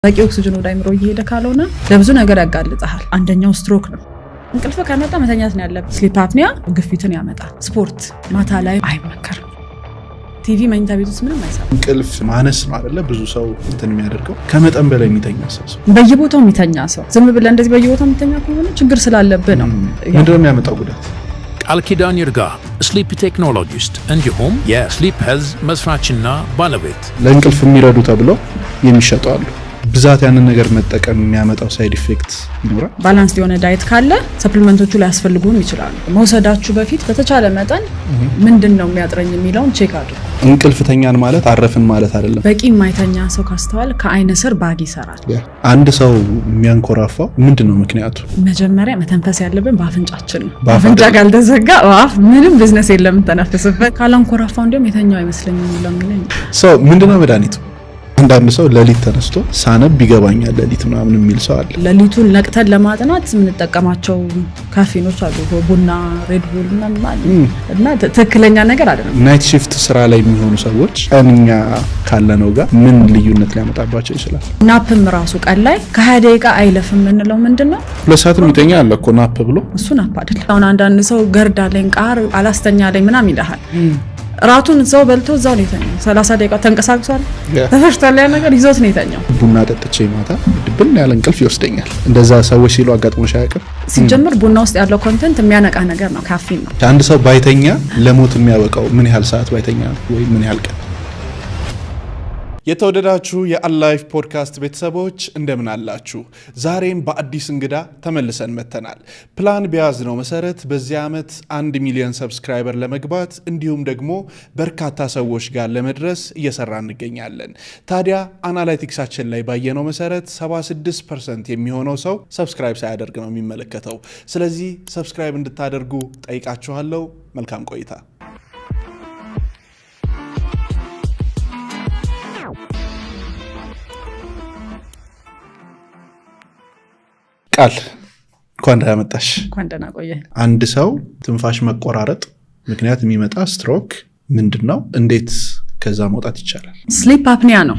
በቂ ኦክሲጅን ወደ አይምሮ እየሄደ ካልሆነ ለብዙ ነገር ያጋልጣል። አንደኛው ስትሮክ ነው። እንቅልፍ ከመጣ መተኛት ነው ያለበት። ስሊፕ አፕኒያ ግፊትን ያመጣል። ስፖርት ማታ ላይ አይመከርም። ቲቪ መኝታ ቤት ውስጥ ምንም አይሰራም። እንቅልፍ ማነስ ነው አይደለ? ብዙ ሰው እንትን የሚያደርገው ከመጠን በላይ የሚተኛ ሰው በየቦታው የሚተኛ ሰው ዝም ብለህ እንደዚህ በየቦታው የሚተኛ ከሆነ ችግር ስላለበት ነው። ምንድነው የሚያመጣው ጉዳት? ቃልኪዳን ይርጋ ስሊፕ ቴክኖሎጂስት እንዲሁም የስሊፕ ሄልዝ መስራችና ባለቤት ለእንቅልፍ የሚረዱ ተብለው የሚሸጡ አሉ። ብዛት ያንን ነገር መጠቀም የሚያመጣው ሳይድ ኢፌክት ይኖራል። ባላንስ የሆነ ዳይት ካለ ሰፕሊመንቶቹ ላይ ያስፈልጉን ይችላሉ። መውሰዳችሁ በፊት በተቻለ መጠን ምንድነው የሚያጥረኝ የሚለውን ቼክ አድርጉ። እንቅልፍ ተኛን ማለት አረፍን ማለት አይደለም። በቂ የማይተኛ ሰው ካስተዋል ከአይነ ስር ባግ ይሰራል። አንድ ሰው የሚያንኮራፋው ምንድነው ምክንያቱ? መጀመሪያ መተንፈስ ያለብን በአፍንጫችን ነው። በአፍንጫ ካልተዘጋ አፍ ምንም ቢዝነስ የለም ተነፍስበት። ካላንኮራፋው እንደም የተኛው አይመስለኝም ለምን ሰው ምንድነው መድኃኒቱ? አንዳንድ ሰው ለሊት ተነስቶ ሳነብ ይገባኛል ለሊት ምናምን የሚል ሰው አለ። ለሊቱን ነቅተን ለማጥናት የምንጠቀማቸው ካፌኖች አሉ፣ ቡና፣ ሬድ ቡል እና ትክክለኛ ነገር አይደለም። ናይት ሺፍት ስራ ላይ የሚሆኑ ሰዎች ቀንኛ ካለነው ጋር ምን ልዩነት ሊያመጣባቸው ይችላል? ናፕም ራሱ ቀን ላይ ከ20 ደቂቃ አይለፍም የምንለው ምንድነው? 2 ሰዓት የሚተኛ አለ እኮ ናፕ ብሎ። እሱ ናፕ አይደለም። አሁን አንዳንድ ሰው ገርዳለኝ ቃር አላስተኛለኝ ምናምን ይልሃል። ራቱን እዛው በልቶ እዛው ነው የተኛው። 30 ደቂቃ ተንቀሳቅሷል ተፈሽቷል ያ ነገር ይዞት ነው የተኛው። ቡና ጠጥቼ ማታ ድብን ያለ እንቅልፍ ይወስደኛል። እንደዛ ሰዎች ሲሉ አጋጥሞሽ አያውቅም? ሲጀምር ቡና ውስጥ ያለው ኮንቴንት የሚያነቃ ነገር ነው፣ ካፌን ነው። አንድ ሰው ባይተኛ ለሞት የሚያበቃው ምን ያህል ሰዓት ባይተኛ ወይ ምን ያህል ቀን? የተወደዳችሁ የአላይፍ ፖድካስት ቤተሰቦች እንደምን አላችሁ? ዛሬም በአዲስ እንግዳ ተመልሰን መተናል። ፕላን በያዝነው መሰረት በዚህ ዓመት 1 ሚሊዮን ሰብስክራይበር ለመግባት እንዲሁም ደግሞ በርካታ ሰዎች ጋር ለመድረስ እየሰራ እንገኛለን። ታዲያ አናላይቲክሳችን ላይ ባየነው መሰረት 76% የሚሆነው ሰው ሰብስክራይብ ሳያደርግ ነው የሚመለከተው። ስለዚህ ሰብስክራይብ እንድታደርጉ ጠይቃችኋለሁ። መልካም ቆይታ። ቃል እንኳን ደህና መጣሽ። እንኳን ደህና ቆየ። አንድ ሰው ትንፋሽ መቆራረጥ ምክንያት የሚመጣ ስትሮክ ምንድነው? እንዴት ከዛ መውጣት ይቻላል? ስሊፕ አፕኒያ ነው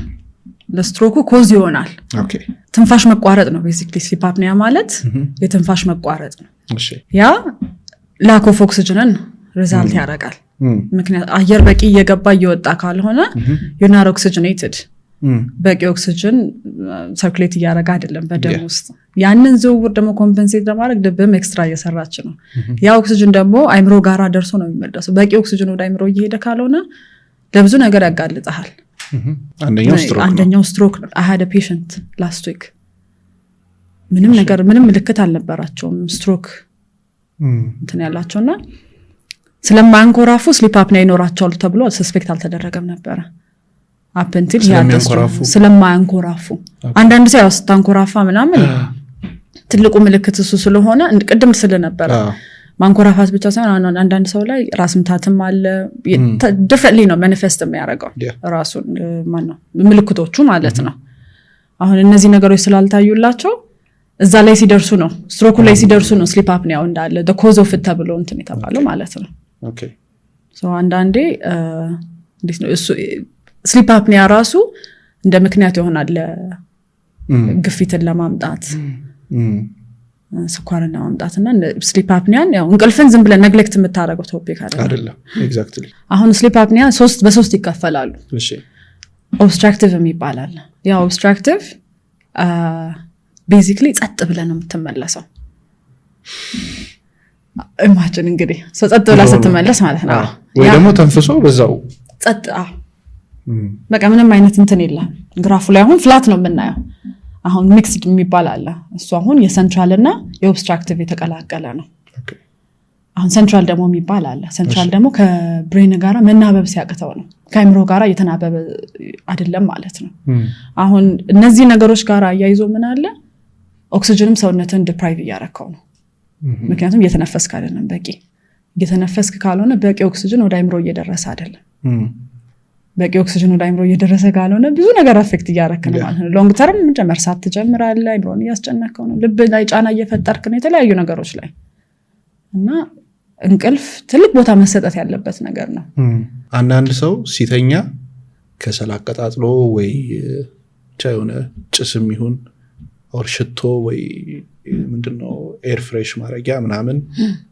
ለስትሮኩ ኮዝ ይሆናል። ኦኬ። ትንፋሽ መቋረጥ ነው ቤዚክሊ። ስሊፕ አፕኒያ ማለት የትንፋሽ መቋረጥ ነው። እሺ። ያ ላክ ኦፍ ኦክሲጅንን ሪዛልት ያደርጋል። ምክንያት አየር በቂ እየገባ እየወጣ ካልሆነ you're not oxygenated። በቂ ኦክሲጅን ሰርኩሌት እያደረገ አይደለም በደም ውስጥ። ያንን ዝውውር ደግሞ ኮምፐንሴት ለማድረግ ልብም ኤክስትራ እየሰራች ነው። ያ ኦክሲጅን ደግሞ አይምሮ ጋራ ደርሶ ነው የሚመለሰው። በቂ ኦክሲጅን ወደ አይምሮ እየሄደ ካልሆነ ለብዙ ነገር ያጋልጣል። አንደኛው ስትሮክ ነው። I had a patient last week ምንም ነገር ምንም ምልክት አልነበራቸውም። ስትሮክ እንትን ያላቸውና ስለማንኮራፉ ስሊፕ አፕኒያ ይኖራቸዋል ተብሎ ሰስፔክት አልተደረገም ነበር። አፕንቲል ስለማንኮራፉ አንዳንድ ሰው ያስታንኮራፋ ምናምን ትልቁ ምልክት እሱ ስለሆነ ቅድም ስለነበረ ማንኮራፋት ብቻ ሳይሆን አንዳንድ ሰው ላይ ራስ ምታትም አለ። differently ነው ማኒፌስት የሚያደርገው ራሱን ማነው ምልክቶቹ ማለት ነው። አሁን እነዚህ ነገሮች ስላልታዩላቸው እዛ ላይ ሲደርሱ ነው ስትሮኩ ላይ ሲደርሱ ነው ስሊፕ አፕኒያው እንዳለ the cause of it ተብሎ እንትን የተባለው ማለት ነው። ኦኬ። ሶ አንዳንዴ እንዴት ነው እሱ ስሊፕ አፕኒያ ራሱ እንደ ምክንያት ይሆናል ግፊትን ለማምጣት ስኳርን ለማምጣትና ስሊፕ አፕኒያን ያው እንቅልፍን ዝም ብለን ነግሌክት የምታረገው ቶፒክ አይደለም። ኤግዛክትሊ። በአሁን ስሊፕ አፕኒያ በሶስት ይከፈላሉ። እሺ። ኦብስትራክቲቭ የሚባላል። ያው ኦብስትራክቲቭ ቤዚክሊ ጸጥ ብለን ነው የምትመለሰው። ኢማጂን እንግዲህ ጸጥ ብላ ስትመለስ ማለት ነው። ወይ ደግሞ ተንፍሶ በዛው ጸጥ በቃ ምንም አይነት እንትን የለም። ግራፉ ላይ አሁን ፍላት ነው የምናየው። አሁን ሚክስድ የሚባል አለ። እሱ አሁን የሰንትራል እና የኦብስትራክቲቭ የተቀላቀለ ነው። አሁን ሰንትራል ደግሞ የሚባል አለ። ሰንትራል ደግሞ ከብሬን ጋራ መናበብ ሲያቅተው ነው። ከአይምሮ ጋራ እየተናበበ አይደለም ማለት ነው። አሁን እነዚህ ነገሮች ጋራ ያይዞ ምን አለ ኦክሲጅንም ሰውነትን ዲፕራይቭ እያረከው ነው። ምክንያቱም እየተነፈስክ አይደለም በቂ። እየተነፈስክ ካልሆነ በቂ ኦክሲጅን ወደ አይምሮ እየደረሰ አይደለም። በቂ ኦክሲጅን ወደ አይምሮ እየደረሰ ካልሆነ ብዙ ነገር አፌክት እያረከ ነው ማለት ነው። ሎንግ ተርም መርሳት ትጀምራለህ። አይምሮን እያስጨነቀው ነው። ልብ ላይ ጫና እየፈጠርክ ነው የተለያዩ ነገሮች ላይ እና እንቅልፍ ትልቅ ቦታ መሰጠት ያለበት ነገር ነው። አንዳንድ ሰው ሲተኛ ከሰል አቀጣጥሎ ወይ ብቻ የሆነ ጭስም ይሁን or ሽቶ ወይ ምንድነው ኤር ፍሬሽ ማረጊያ ምናምን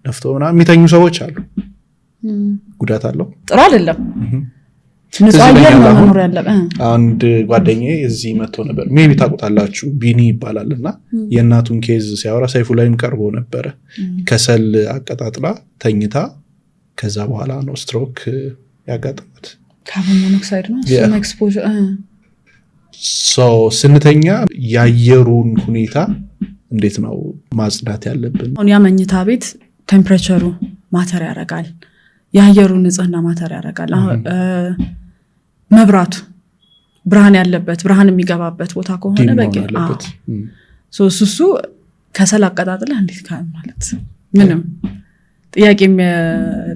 ነፍቶ ምናምን የሚተኙ ሰዎች አሉ ጉዳት አለው ጥሩ አይደለም ንጹህ አየር መኖር ያለበት አንድ ጓደኛዬ እዚህ መጥቶ ነበር ሜቢ ታውቁታላችሁ ቢኒ ይባላልና የእናቱን ኬዝ ሲያወራ ሰይፉ ላይም ቀርቦ ነበር ከሰል አቀጣጥላ ተኝታ ከዛ በኋላ ነው ስትሮክ ያጋጠማት ካርቦን ሞኖክሳይድ ነው ሰም ኤክስፖዠር ስንተኛ ያየሩን ሁኔታ እንዴት ነው ማጽዳት ያለብን አሁን ያ መኝታ ቤት ቴምፕሬቸሩ ማተር ያረጋል ያየሩ ንጽህና ማተር ያረጋል መብራቱ ብርሃን ያለበት ብርሃን የሚገባበት ቦታ ከሆነ በቂ እሱ ከሰል አቀጣጥላ እንዴት ማለት ምንም ጥያቄ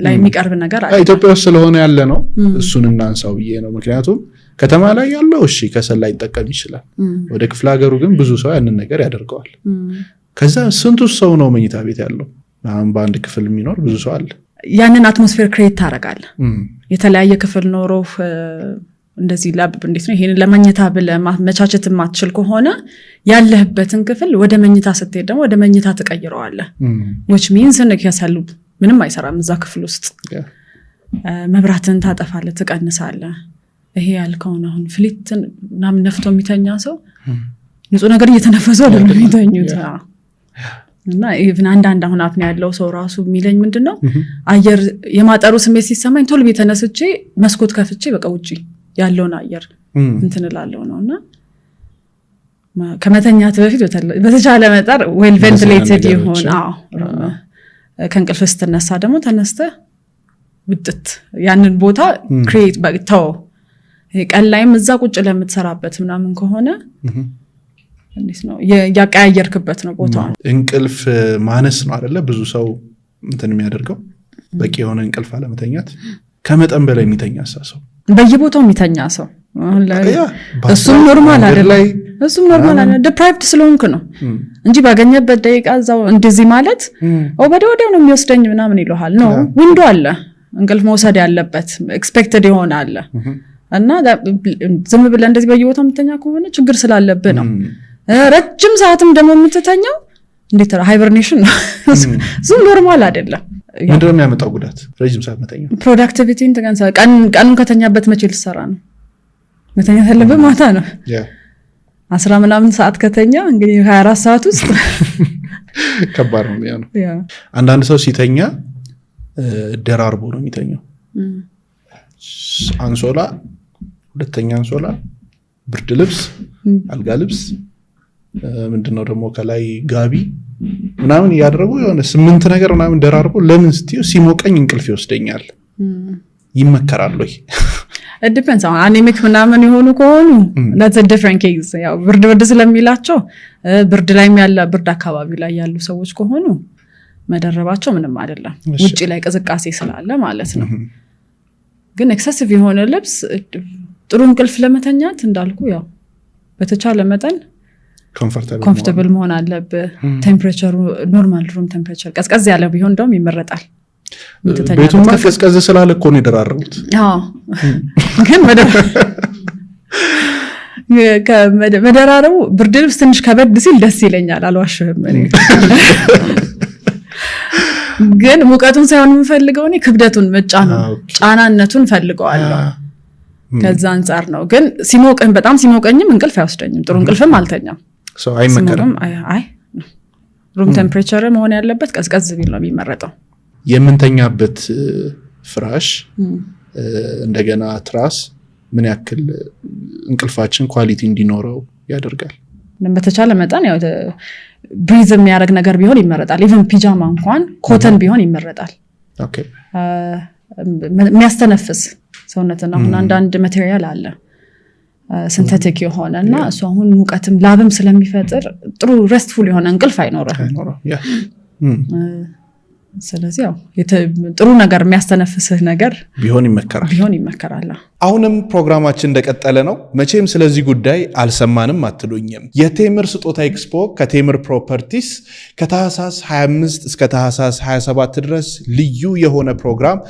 ላይ የሚቀርብ ነገር አይደለም ኢትዮጵያ ውስጥ ስለሆነ ያለ ነው እሱን እናንሳው ብዬ ነው ምክንያቱም ከተማ ላይ ያለው እሺ ከሰል ላይ ተጠቀም ይችላል ወደ ክፍለ ሀገሩ ግን ብዙ ሰው ያንን ነገር ያደርገዋል ከዛ ስንቱ ሰው ነው መኝታ ቤት ያለው አሁን በአንድ ክፍል የሚኖር ብዙ ሰው አለ ያንን አትሞስፌር ክሬት ታረጋለ የተለያየ ክፍል ኖሮ እንደዚህ ላብ እንዴት ነው ይሄን ለመኝታ ብለ ማመቻቸት ማትችል ከሆነ ያለህበትን ክፍል ወደ መኝታ ስትሄድ ደግሞ ወደ መኝታ ተቀይረዋለ which means ከሰሉ ምንም አይሰራም እዛ ክፍል ውስጥ መብራትን ታጠፋለ ተቀንሳለ ይሄ ያልከው ነው አሁን ፍሊትን ምናምን ነፍቶ የሚተኛ ሰው ንጹህ ነገር እየተነፈሰው አይደለም የሚተኙት እና ኢቭን አንዳንድ አሁን አፍና ያለው ሰው ራሱ የሚለኝ ምንድነው አየር የማጠሩ ስሜት ሲሰማኝ ቶሎ ቤተነስቼ መስኮት ከፍቼ በቃ ውጪ ያለውን አየር እንትንላለው ነውና ከመተኛት በፊት በተቻለ መጠር ዌል ቬንቲሌትድ ይሁን ከእንቅልፍ ስትነሳ ደግሞ ተነስተ ውጥት ያንን ቦታ ክሬት በተው ቀን ላይም እዛ ቁጭ ለምትሰራበት ምናምን ከሆነ እንዴት ነው ያቀያየርክበት ነው ቦታው እንቅልፍ ማነስ ነው አይደለ ብዙ ሰው እንትን የሚያደርገው በቂ የሆነ እንቅልፍ አለመተኛት ከመጠን በላይ የሚተኛ ሰው በየቦታው የሚተኛ ሰው እሱም ኖርማል አይደለም እሱም ኖርማል አይደለም deprived ስለሆንክ ነው እንጂ ባገኘበት ደቂቃ እዛው እንደዚህ ማለት ወዲያው ነው የሚወስደኝ ምናምን ይልሃል ነው ዊንዶ አለ እንቅልፍ መውሰድ ያለበት ኤክስፔክትድ ይሆናል እና ዝም ብለ እንደዚህ በየቦታው የምትተኛ ከሆነ ችግር ስላለበት ነው ረጅም ሰዓትም ደግሞ የምትተኛው እንዴት ሃይበርኔሽን ነው ዙም ኖርማል አይደለም ምንድነው የሚያመጣው ጉዳት ረጅም ሰዓት መተኛ ፕሮዳክቲቪቲን ተገንሳ ቀኑን ከተኛበት መቼ ልሰራ ነው መተኛት ያለበት ማታ ነው 10 ምናምን ሰዓት ከተኛ እንግዲህ 24 ሰዓት ውስጥ ከባድ ነው ያ አንዳንድ ሰው ሲተኛ ደራርቦ ነው የሚተኛው አንሶላ ሁለተኛ አንሶላ ብርድ ልብስ አልጋ ልብስ ምንድነው ደግሞ ከላይ ጋቢ ምናምን ያደረጉ የሆነ 8 ነገር ምናምን ደራርቦ ለምን ስትዩ ሲሞቀኝ እንቅልፍ ይወስደኛል ይመከራል ወይ it depends on anemic ምናምን የሆኑ ከሆኑ that's a different case ያው ብርድ ስለሚላቸው ብርድ ላይም ያለ ብርድ አካባቢ ላይ ያሉ ሰዎች ከሆኑ መደረባቸው ምንም አይደለም ውጪ ላይ ቅዝቃሴ ስላለ ማለት ነው ግን ኤክሰሲቭ የሆነ ልብስ ጥሩ እንቅልፍ ለመተኛት እንዳልኩ ያው በተቻለ መጠን ኮምፎርታብል መሆን አለበት ቴምፕሬቸሩ ኖርማል ሩም ቴምፕሬቸር ቀዝቀዝ ያለ ቢሆን ደግሞ ይመረጣል ቤቱማ ቀዝቀዝ ስላለ እኮ ነው ይደራረቡት ግን መደራረቡ ብርድ ልብስ ትንሽ ከበድ ሲል ደስ ይለኛል አልዋሽህም ግን ሙቀቱን ሳይሆን የምፈልገው እኔ ክብደቱን ጫናነቱን ፈልገዋለሁ ከዛ አንፃር ነው ግን ሲሞቀኝ በጣም ሲሞቀኝም እንቅልፍ አይወስደኝም ጥሩ እንቅልፍም አልተኛም ሰው አይመከረም አይ ሩም ቴምፕሬቸር መሆን ያለበት ቀዝቀዝ ቢል ነው የሚመረጠው የምንተኛበት ፍራሽ እንደገና ትራስ ምን ያክል እንቅልፋችን ኳሊቲ እንዲኖረው ያደርጋል በተቻለ መጠን ያው ብሪዝ የሚያደርግ ነገር ቢሆን ይመረጣል ኢቭን ፒጃማ እንኳን ኮተን ቢሆን ይመረጣል ኦኬ የሚያስተነፍስ ሰውነትና አሁን አንዳንድ ማቴሪያል አለ ሲንቴቲክ የሆነና እሱ አሁን ሙቀትም ላብም ስለሚፈጥር ጥሩ ሬስትፉል የሆነ እንቅልፍ አይኖርም ስለዚህ ያው ጥሩ ነገር የሚያስተነፍስህ ነገር ቢሆን ይመከራል። አሁንም ፕሮግራማችን እንደቀጠለ ነው። መቼም ስለዚህ ጉዳይ አልሰማንም አትሉኝም። የቴምር ስጦታ ኤክስፖ ከቴምር ፕሮፐርቲስ ከታህሳስ 25 እስከ ታህሳስ 27 ድረስ ልዩ የሆነ ፕሮግራም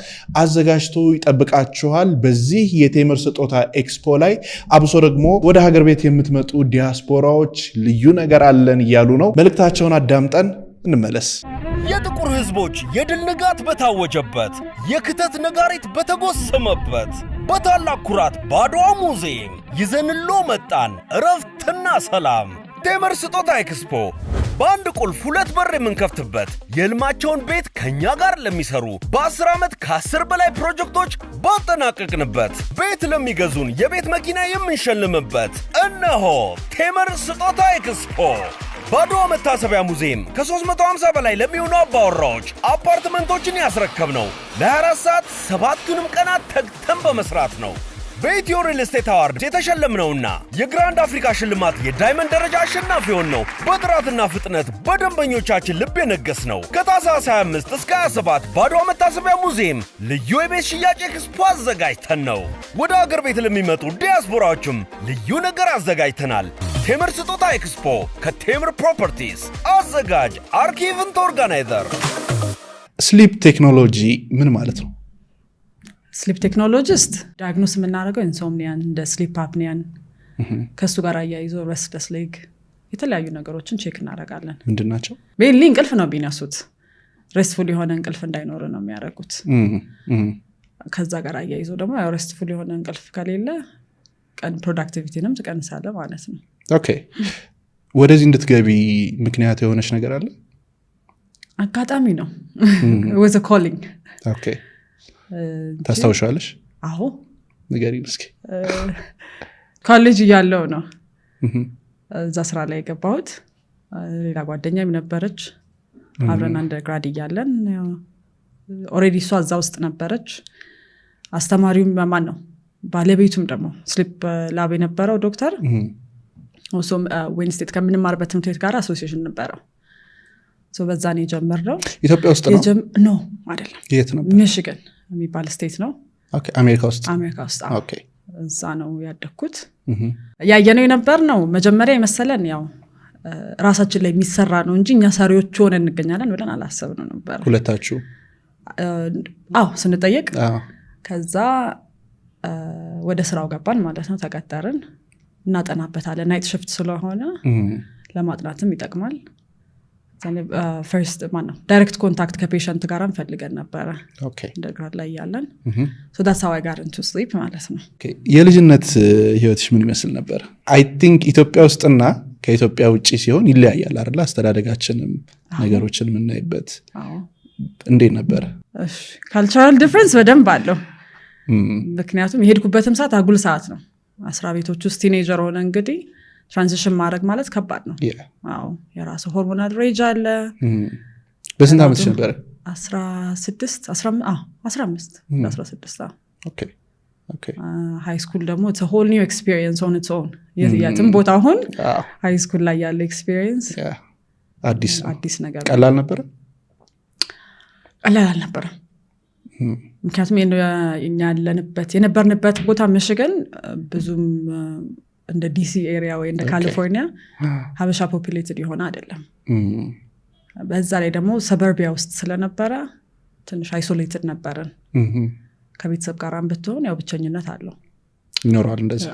አዘጋጅቶ ይጠብቃችኋል። በዚህ የቴምር ስጦታ ኤክስፖ ላይ አብሶ ደግሞ ወደ ሀገር ቤት የምትመጡ ዲያስፖራዎች ልዩ ነገር አለን እያሉ ነው። መልእክታቸውን አዳምጠን እንመለስ። የጥቁር ህዝቦች የድል ንጋት በታወጀበት የክተት ነጋሪት በተጎሰመበት በታላቅ ኩራት በአድዋ ሙዚየም ይዘንሎ መጣን እረፍትና ሰላም። ቴምር ስጦታ ኤክስፖ በአንድ ቁልፍ 2 በር የምንከፍትበት የህልማቸውን ቤት ከኛ ጋር ለሚሰሩ በ10 ዓመት ከ10 በላይ ፕሮጀክቶች ባጠናቀቅንበት ቤት ለሚገዙን የቤት መኪና የምንሸልምበት እነሆ ቴምር ስጦታ ኤክስፖ። በአድዋ መታሰቢያ ሙዚየም ከ350 በላይ ለሚሆኑ አባወራዎች አፓርትመንቶችን ያስረከብነው ለ24 ሰዓት 7ቱንም ቀናት ተግተን በመስራት ነው። በኢትዮ ሪል ስቴት አዋርድ የተሸለምነውና የግራንድ አፍሪካ ሽልማት የዳይመንድ ደረጃ አሸናፊ ሆነው በጥራትና ፍጥነት በደንበኞቻችን ልብ የነገስነው ከታህሳስ 25 እስከ 27 በአድዋ መታሰቢያ ሙዚየም ልዩ የቤት ሽያጭ ኤክስፖ አዘጋጅተን ነው። ወደ አገር ቤት ለሚመጡ ዲያስፖራዎችም ልዩ ነገር አዘጋጅተናል። ቴምር ስጦታ ኤክስፖ ከቴምር ፕሮፐርቲስ አዘጋጅ አርኪ ኢቨንት ኦርጋናይዘር። ስሊፕ ቴክኖሎጂ ምን ማለት ነው? ስሊፕ ቴክኖሎጂስት ዳያግኖስ የምናደርገው ኢንሶምኒያን እንደ ስሊፕ አፕኒያን ከሱ ጋር አያይዞ ረስትለስ ሌግ የተለያዩ ነገሮችን ቼክ እናደርጋለን። ምንድናቸው? ቤሊ እንቅልፍ ነው ቢነሱት ሬስትፉል የሆነ እንቅልፍ እንዳይኖር ነው የሚያደርጉት። ከዛ ጋር አያይዞ ደግሞ ያው ሬስትፉል የሆነ እንቅልፍ ከሌለ ቀን ፕሮዳክቲቪቲንም ትቀንሳለ ማለት ነው። ኦኬ ወደዚህ እንድትገቢ ምክንያት የሆነች ነገር አለ? አጋጣሚ ነው። was a calling። ኦኬ ታስታውሻለሽ? አዎ ንገሪኝ እስኪ። ኮሌጅ እያለሁ ነው እዛ ስራ ላይ የገባሁት። ሌላ ጓደኛም ነበረች አብረን አንደርግራድ እያለን ኦሬዲ እሷ እዛ ውስጥ ነበረች። አስተማሪውም ማን ነው ባለቤቱም ደግሞ ስሊፕ ላብ የነበረው ዶክተር ኦሶም ዌንስቴት ከምንማርበት ትምህርት ቤት ጋር አሶሲዬሽን ነበረው። ሶ በዛ ነው የጀመርነው። ኢትዮጵያ ውስጥ ነው? ኖ አይደለም። የት ነበር? ሚሽገን የሚባል ስቴት ነው። ኦኬ አሜሪካ ውስጥ? አሜሪካ ውስጥ። ኦኬ እዛ ነው ያደኩት። ያየነው የነበር ነው መጀመሪያ የመሰለን ያው ራሳችን ላይ የሚሰራ ነው እንጂ እኛ ሰሪዎች ሆነን እንገኛለን ብለን አላሰብንም ነበር። ሁለታችሁ? አዎ ስንጠየቅ ከዛ ወደ ስራው ገባን ማለት ነው። ተቀጠርን። እናጠናበታለን። ናይት ሽፍት ስለሆነ ለማጥናትም ይጠቅማል። ፈርስት ዳይሬክት ኮንታክት ከፔሸንት ጋር እንፈልገን ነበረ እንደግራድ ላይ ያለን። ሶ that's how I got into sleep ማለት ነው። የልጅነት ህይወትሽ ምን ይመስል ነበር? አይ ቲንክ ኢትዮጵያ ውስጥና ከኢትዮጵያ ውጪ ሲሆን ይለያያል አይደል? አስተዳደጋችንም ነገሮችን የምናይበት እንዴት ነበር? እሺ ካልቸራል ዲፈረንስ በደንብ አለው። ምክንያቱም የሄድኩበትም ሰዓት አጉል ሰዓት ነው። 10 ቤቶች ውስጥ ቲኔጀር ሆነ እንግዲህ ትራንዚሽን ማድረግ ማለት ከባድ ነው። አዎ የራሱ ሆርሞናል ሬጅ አለ። በስንት ዓመትሽ ነበር? 16 16 ኦኬ ኦኬ። ሃይ ስኩል ደግሞ it's a whole new experience on its own። የትም ቦታ አሁን ሃይ ስኩል ላይ ያለ ኤክስፒሪየንስ አዲስ ነገር። ቀላል ነበር? ቀላል ነበር። ምክንያቱም እኛ የነበርንበት ቦታ ሚሽገን ብዙም እንደ ዲሲ ኤሪያ ወይ እንደ ካሊፎርኒያ ሀበሻ ፖፑሌትድ የሆነ አይደለም። በዛ ላይ ደግሞ ሰበርቢያ ውስጥ ስለነበረ ትንሽ አይሶሌትድ ነበርን። ከቤተሰብ ጋር ብትሆን ያው ብቸኝነት አለው ይኖራል እንደዛ።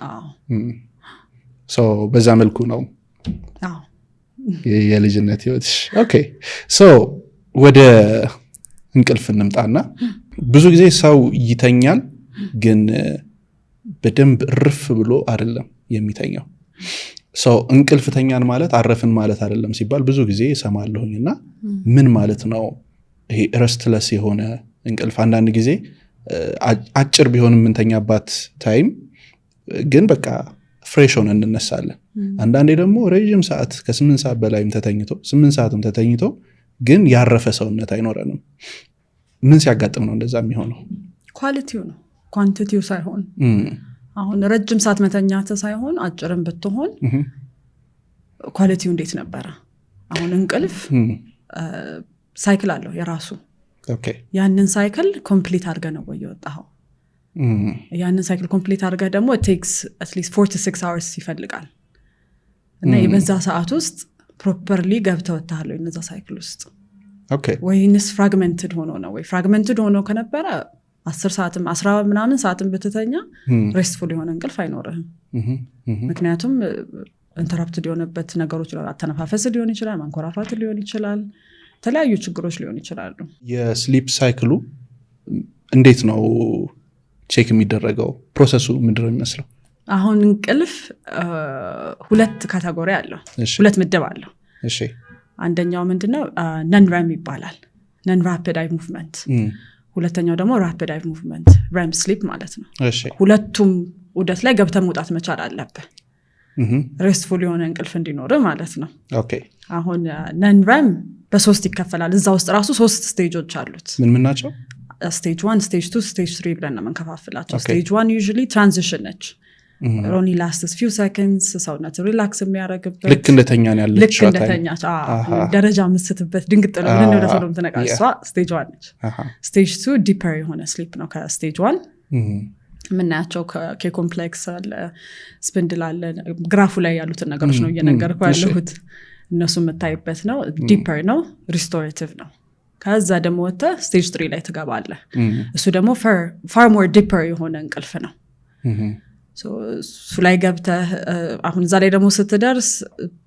ሶ በዛ መልኩ ነው የልጅነት ህይወትሽ። ኦኬ ሶ ወደ እንቅልፍ እንምጣና ብዙ ጊዜ ሰው ይተኛል ግን በደንብ ርፍ ብሎ አይደለም የሚተኛው። ሰው እንቅልፍ ተኛን ማለት አረፍን ማለት አይደለም ሲባል ብዙ ጊዜ ሰማለሁኝና ምን ማለት ነው ይሄ ረስትለስ የሆነ እንቅልፍ? አንዳንድ ጊዜ አጭር ቢሆንም እንተኛባት ታይም ግን በቃ ፍሬሽ ሆነን እንነሳለን። አንዳንዴ ደግሞ ረጅም ሰዓት ከ8 ሰዓት በላይም ተተኝቶ 8 ሰዓትም ተተኝቶ ግን ያረፈ ሰውነት አይኖረንም። ምን ሲያጋጥም ነው እንደዛ የሚሆነው? ኳሊቲው ነው ኳንቲቲው ሳይሆን አሁን ረጅም ሰዓት መተኛት ሳይሆን አጭርም ብትሆን ኳሊቲው እንዴት ነበር? አሁን እንቅልፍ ሳይክል አለው የራሱ ኦኬ ያንን ሳይክል ኮምፕሊት አድርገህ ነው የወጣኸው ያንን ሳይክል ኮምፕሊት አድርገህ ደግሞ it takes at least 4 to 6 hours ይፈልጋል እና በዛ ሰዓት ውስጥ ፕሮፐርሊ ገብተህ ወጣሃል እነዛ ሳይክል ውስጥ ኦኬ ወይንስ ፍራግመንትድ ሆኖ ነው ወይ ፍራግመንትድ ሆኖ ከነበረ 10 ሰዓትም 10 ምናምን ሰዓትም ብትተኛ ሬስትፉል የሆነ እንቅልፍ አይኖርህም ምክንያቱም ኢንተራፕትድ የሆነበት ነገሮች አተነፋፈስ ሊሆን ይችላል ማንኮራፋት ሊሆን ይችላል ተለያዩ ችግሮች ሊሆን ይችላሉ የስሊፕ ሳይክሉ እንዴት ነው ቼክ የሚደረገው ፕሮሰሱ ምንድነው የሚመስለው አሁን እንቅልፍ ሁለት ካቴጎሪ አለው ሁለት ምድብ አለው እሺ አንደኛው ምንድነው ነን REM ይባላል ነን ራፒድ አይ ሙቭመንት ሁለተኛው ደግሞ ራፒድ አይ ሙቭመንት REM ስሊፕ ማለት ነው እሺ ሁለቱም ውደት ላይ ገብተህ መውጣት መቻል አለበት ሬስትፉል የሆነ እንቅልፍ እንዲኖር ማለት ነው ኦኬ አሁን ነን REM በሶስት ይከፈላል እዛ ውስጥ ራሱ 3 ስቴጆች አሉት ምን ናቸው stage 1 stage 2 stage 3 ብለን ነው መንከፋፍላቸው stage 1 usually transition ነች only lasts few seconds ሰውነት ሪላክስ የሚያደርግበት ልክ እንደተኛን ያለች ልክ እንደተኛ ደረጃ ምስትበት ድንግጥ ነው ምን ነው ተሰሎም ተነቃሷ stage 1 ነች stage 2 deeper የሆነ sleep ነው ከstage 1 ምናያቸው ከኮምፕሌክስ አለ ስፒንድል አለ ግራፉ ላይ ያሉትን ነገሮች ነው እየነገርኩ ያለሁት እነሱ መታይበት ነው deeper ነው restorative ነው ከዛ ደግሞ ወጣ stage 3 ላይ ተጋባለ እሱ ደግሞ far more deeper የሆነ እንቅልፍ ነው so እሱ ላይ ገብተህ አሁን እዛ ላይ ደግሞ ስትደርስ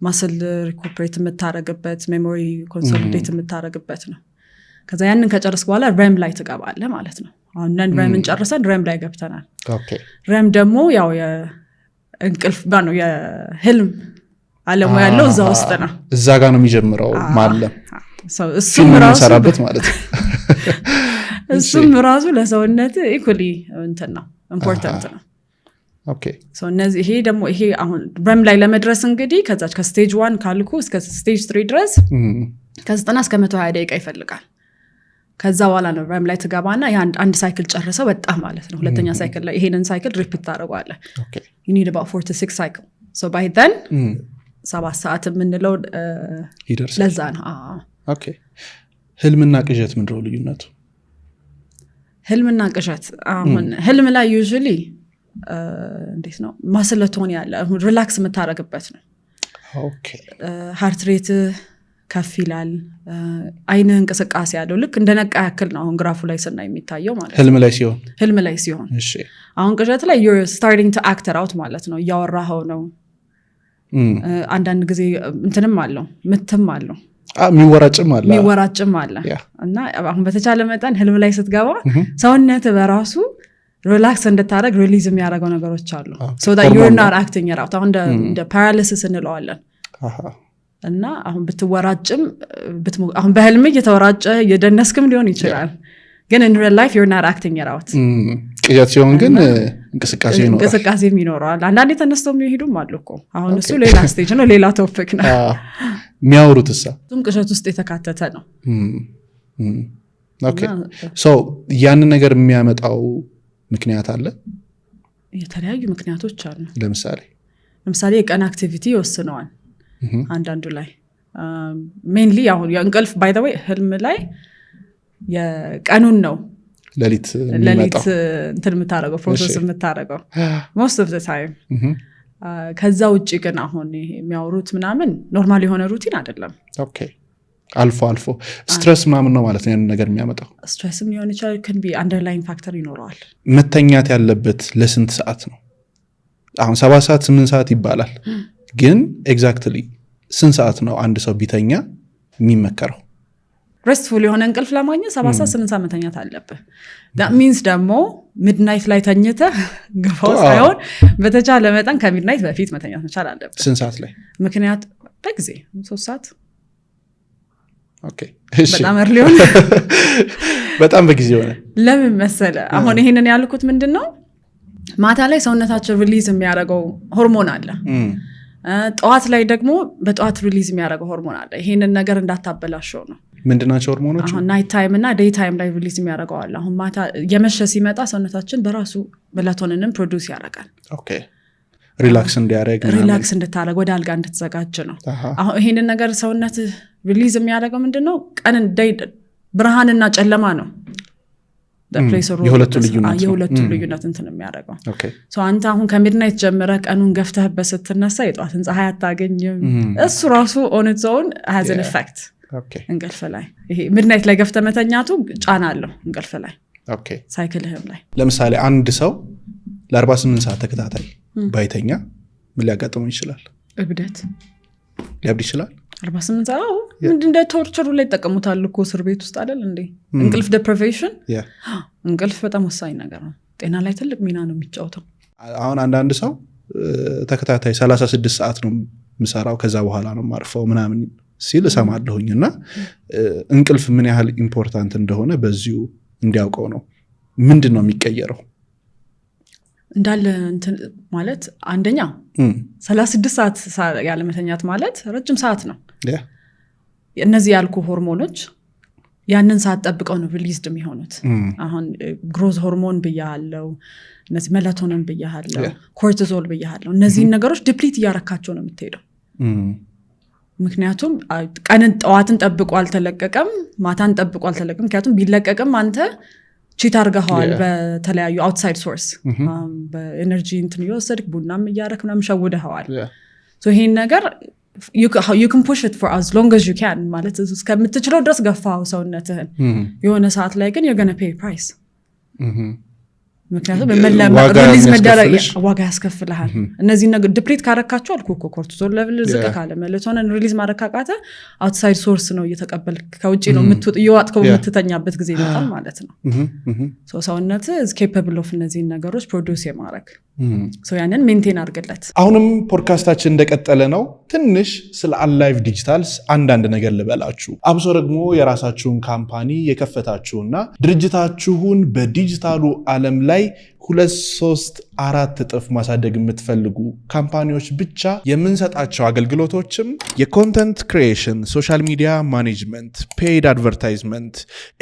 ማስል ሪኩፐሬት የምታረግበት ሜሞሪ ኮንሶሊዴት የምታረግበት ነው ከዛ ያንን ከጨረስክ በኋላ REM ላይ ተጋባለ ማለት ነው አሁን ነን REMን ጨርሰን REM ላይ ገብተናል ኦኬ REM ደግሞ ያው የእንቅልፍ ነው የህልም ዓለም ያለው እዛ ውስጥ ነው እዛ ጋር ነው የሚጀምረው ማለት እሱም ራሱ ሰራበት ማለት ነው እሱም ራሱ ለሰውነት ኢኩሊ እንትን ነው ኢምፖርታንት ነው ኦኬ ሶ እነዚህ ይሄ ደግሞ ይሄ አሁን REM ላይ ለመድረስ እንግዲህ ከዛች ከስቴጅ 1 ካልኩ እስከ ስቴጅ 3 ድረስ ከ90 እስከ 120 ደቂቃ ይፈልጋል ከዛ በኋላ ነው REM ላይ ተጋባና አንድ ሳይክል ጨርሰው ወጣ ማለት ነው ሁለተኛ ሳይክል ላይ ይሄንን ሳይክል ሪፒት ታደርጋለህ ኦኬ you need about 4 to 6 cycle so by then 7 ሰዓት የምንለው ይደርሳል ለዛ ነው ኦኬ ህልምና ቅዠት ምንድነው ልዩነቱ ህልምና ቅዠት አሁን ህልም ላይ usually እንዴት ነው ማስለቶን ያለ ሪላክስ የምታረግበት ነው ኦኬ ሃርት ሬት ከፍ ይላል አይነ እንቅስቃሴ ያለው ልክ እንደነቃ ያክል ነው አሁን ግራፉ ላይ ስናይ የሚታየው ማለት ነው ህልም ላይ ሲሆን እሺ አሁን ቅዠት ላይ you're starting to act out ማለት ነው ያወራኸው ነው አንዳንድ ጊዜ እንትንም አለው ምትም አለው የሚወራጭም አለ እና አሁን በተቻለ መጠን ህልም ላይ ስትገባ ሰውነት በራሱ ሪላክስ እንድታረግ ሪሊዝ የሚያደርገው ነገሮች አሉ so that you're not acting it out አሁን እንደ paralysis እንለዋለን እና አሁን ብትወራጭም አሁን በህልም እየተወራጨ የደነስክም ሊሆን ይችላል ግን in real life you're not acting it out ቅዠት ሲሆን ግን እንቅስቃሴ ይኖራል አንዳንዴ ተነስተው የሚሄዱም አሉ እኮ አሁን እሱ ሌላ ስቴጅ ነው ሌላ ቶፒክ ነው የሚያወሩትሳ ቅዠት ውስጥ የተካተተ ነው ኦኬ ሶ ያን ነገር የሚያመጣው ምክንያት አለ የተለያዩ ምክንያቶች አሉ ለምሳሌ የቀን አክቲቪቲ ይወስነዋል አንዳንዱ ላይ mainly አሁን የእንቅልፍ by the way ህልም ላይ የቀኑን ነው ለሊት እንትን የምታረገው ፕሮሰስ የምታረገው most of the time ከዛ ውጪ ግን አሁን ይሄ የሚያወሩት ምናምን ኖርማል የሆነ ሩቲን አይደለም ኦኬ አልፎ ስትረስ ምናምን ነው ማለት ነው ያን ነገር የሚያመጣው ስትረስም ሊሆን ይችላል can be underlying factor ይኖረዋል መተኛት ያለበት ለስንት ሰዓት ነው አሁን 7 ሰዓት 8 ሰዓት ይባላል ግን ኤግዛክትሊ ስንት ሰዓት ነው አንድ ሰው ቢተኛ የሚመከረው ሬስትፉል የሆነ እንቅልፍ ለማግኘት 7 ሰዓት 8 ሰዓት መተኛት አለበት that means ደግሞ ሚድናይት ላይ ተኝተህ ገፋው ሳይሆን በተቻለ መጠን ከሚድናይት በፊት መተኛት መቻል አለበት ስንት ሰዓት ላይ ምክንያት በጊዜ 3 ሰዓት ኦኬ በጣም እርሊውን በጣም በጊዜ ሆነ ለምን መሰለ አሁን ይሄንን ያልኩት ምንድነው ማታ ላይ ሰውነታችን ሪሊዝ የሚያደርገው ሆርሞን አለ ጧት ላይ ደግሞ በጧት ሪሊዝ የሚያደርገው ሆርሞን አለ ይሄንን ነገር እንዳታበላሽው ነው ምንድናቸው ሆርሞኖች አሁን ናይት ታይም እና ዴይ ታይም ላይ ሪሊዝ የሚያደርገው አለ አሁን ማታ የመሸ ሲመጣ ሰውነታችን በራሱ ሜላቶኒንን ፕሮዲዩስ ያደርጋል ኦኬ ሪላክስ እንድታረግ ወደ አልጋ እንድትዘጋጅ ነው አሁን ይሄንን ነገር ሰውነት ሪሊዝ የሚያደርገው ምንድነው ቀንን ብርሃንና ጨለማ ነው የሁለቱ ልዩነት እንትን የሚያደርገው ሶ አንተ አሁን ከሚድናይት ጀምረ ቀኑን ገፍተህበት ስትነሳ የጧትን ፀሐይ አታገኝም እሱ ራሱ on its own has an effect እንቅልፍ ላይ ይሄ ሚድናይት ላይ ገፍተህ መተኛቱ ጫና አለው እንቅልፍ ላይ ሳይክልህም ላይ ለምሳሌ አንድ ሰው ለ48 ሰዓት ተከታታይ ባይተኛ ምን ሊያጋጥመው ይችላል እብደት ሊያብድ ይችላል 48 ሰዓት እንደ ቶርቸሩ ላይ ተጠቀሙታል እኮ እስር ቤት ውስጥ አይደል እንዴ እንቅልፍ deprivation እንቅልፍ በጣም ወሳኝ ነገር ነው ጤና ላይ ትልቅ ሚና ነው የሚጫወተው አሁን አንዳንድ ሰው ተከታታይ 36 ሰዓት ነው ምሰራው ከዛ በኋላ ነው ማርፈው ምናምን ሲል እሰማለሁኝና እንቅልፍ ምን ያህል ኢምፖርታንት እንደሆነ በዚሁ እንዲያውቀው ነው ምንድነው የሚቀየረው እንዳለ እንትን ማለት አንደኛ 36 ሰዓት ያለ መተኛት ማለት ረጅም ሰዓት ነው እነዚህ ያልኩ ሆርሞኖች ያንን ሰዓት ጠብቀው ነው ሪሊዝድ የሚሆኑት አሁን ግሮዝ ሆርሞን በያለው እነዚህ ሜላቶኒን በያለው ኮርቲዞል በያለው እነዚህ ነገሮች ዲፕሊት ያረካቸው ነው የምትሄደው ምክንያቱም ቀንን ጠዋትን ጠብቆ አልተለቀቀም ማታን ጠብቆ አልተለቀቀም ምክንያቱም ቢለቀቅም አንተ ቺት አርጋዋል በተለያዩ አውትሳይድ ሶርስ በኤነርጂ እንትን ይወሰድክ ቡናም ያረክ ምናምን ሸውደዋል ሶ ይሄን ነገር you can push it for as long as you can ማለት እስከምትችለው ድረስ ገፋው ሰውነትህን የሆነ ሰዓት ላይ ግን you're going to pay a price ምክንያቱም ሪሊዝ መደረግ ዋጋ ያስከፍልሃል እነዚህ ነገር ዲፕሊት ካረካቸው አልኩ እኮ ኮርቲዞል ሌቭል ዝቅ ካለ ሜላቶኒን ሪሊዝ ማረካቃተ አውትሳይድ ሶርስ ነው እየተቀበልክ ከውጪ ነው የምትወጣው የምትተኛበት ጊዜ ይመጣል ማለት ነው ሶ ሰውነት is capable of እነዚህ ነገሮች ፕሮዲዩስ የማድረግ ሶ ያንን ሜንቴን አድርግለት አሁንም ፖድካስታችን እንደቀጠለ ነው ትንሽ ስለ አላይቭ ዲጂታልስ አንዳንድ ነገር ልበላችሁ አብሶ ደግሞ የራሳችሁን ካምፓኒ የከፈታችሁና ድርጅታችሁን በዲጂታሉ ዓለም ላይ 2-3-4 እጥፍ ማሳደግ የምትፈልጉ ካምፓኒዎች ብቻ የምንሰጣቸው አገልግሎቶችም የኮንተንት ክሪኤሽን ሶሻል ሚዲያ ማኔጅመንት ፔይድ አድቨርታይዝመንት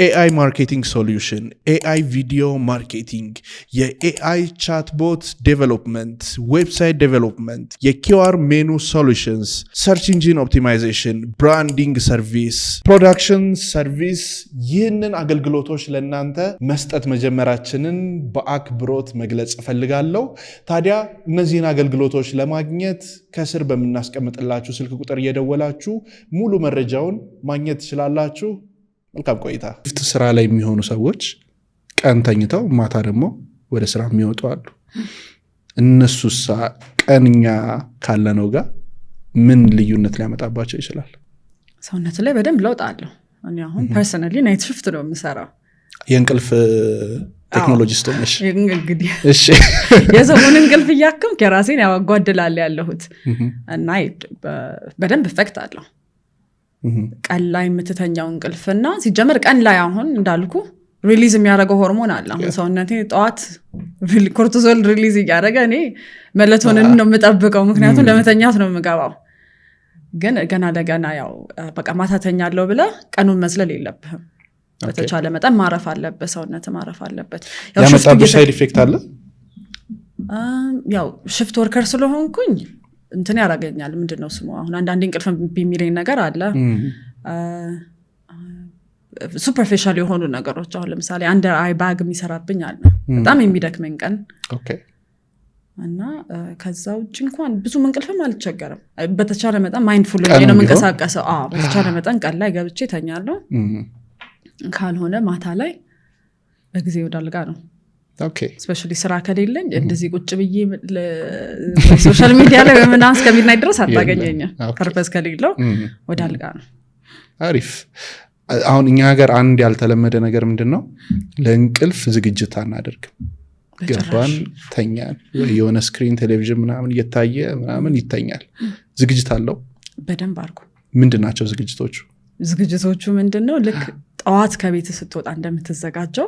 ኤአይ ማርኬቲንግ ሶሉሽን ኤአይ ቪዲዮ ማርኬቲንግ የኤአይ ቻትቦት ዴቨሎፕመንት ዌብሳይት ዴቨሎፕመንት የኪውአር ሜኑ ሶሉሽንስ ሰርች ኢንጂን ኦፕቲማይዜሽን ብራንዲንግ ሰርቪስ ፕሮዳክሽን ሰርቪስ ይህንን አገልግሎቶች ለእናንተ መስጠት መጀመራችንን በአክብሮት መግለጽ ፈልጋለሁ ታዲያ እነዚህን አገልግሎቶች ለማግኘት ከስር በመናስቀምጥላችሁ ስልክ ቁጥር እየደወላችሁ ሙሉ መረጃውን ማግኘት ትችላላችሁ መልካም ቆይታ ስራ ላይ የሚሆኑ ሰዎች ቀን ተኝተው ማታ ደግሞ ወደ ስራ የሚወጡ አሉ እነሱስ ቀንኛ ካለነው ጋር ምን ልዩነት ሊያመጣባቸው ይችላል ሰውነት ላይ በደንብ ለውጥ አለው እኔ አሁን ፐርሰናሊ ናይት ሽፍት ነው የምሰራው የእንቅልፍ ቴክኖሎጂስት ነሽ እንግዲህ እሺ የሰውን እንቅልፍ ያከም ከራሴን ያጓደላል ያለሁት እና በደንብ ኢፌክት አለው ቀን ላይ የምትተኛው እንቅልፍና ሲጀመር ቀን ላይ አሁን እንዳልኩ ሪሊዝ የሚያደርገው ሆርሞን አለ አሁን ሰውነቴ ጧት ኮርቲዞል ሪሊዝ ያደረገ እኔ ሜላቶኒን ነው የምጠብቀው ምክንያቱም ለመተኛት ነው የምገባው ግን ገና ለገና ያው በቃ ማታተኛለሁ ብለ ቀኑን መስለል የለብህም በተቻለ መጠን ማረፍ አለበት ሰውነት ማረፍ አለበት ያው ያመጣብሽ ሳይድ ኢፌክት አለ ያው ሽፍት ወርከር ስለሆንኩኝ እንትን ያረጋኛል ምንድነው ስሙ አሁን አንዳንድ እንቅልፍ ቢሚለኝ ነገር አለ ሱፐርፊሻል የሆኑ ነገሮች አሁን ለምሳሌ አንደር አይ ባግ የሚሰራብኝ አለ በጣም የሚደክመኝ ቀን እና ከዛ ውጭ እንኳን ብዙ እንቅልፍም አልቸገርም በተቻለ መጠን ማይንድፉል ነው መንቀሳቀሰው በተቻለ መጠን ቀን ላይ ገብቼ ተኛለሁ ካልሆነ ማታ ላይ በጊዜ ወዳልጋ ነው ስፔሻሊ ስራ ከሌለኝ እንደዚህ ቁጭ ብዬ ሶሻል ሚዲያ ላይ በመናስ ከሚድናይት ድረስ አታገኘኝ ፐርፐስ ከሌለው ወዳልጋ ነው አሪፍ አሁን እኛ ሀገር አንድ ያልተለመደ ነገር ምንድነው ለእንቅልፍ ዝግጅት አናደርግም ገባን ተኛን የሆነ ስክሪን ቴሌቪዥን ምናምን እየታየ ምናምን ይተኛል ዝግጅት አለው በደንብ አርጉ ምንድናቸው ዝግጅቶቹ ምንድነው ልክ ጠዋት ከቤት ስትወጣ እንደምትዘጋጀው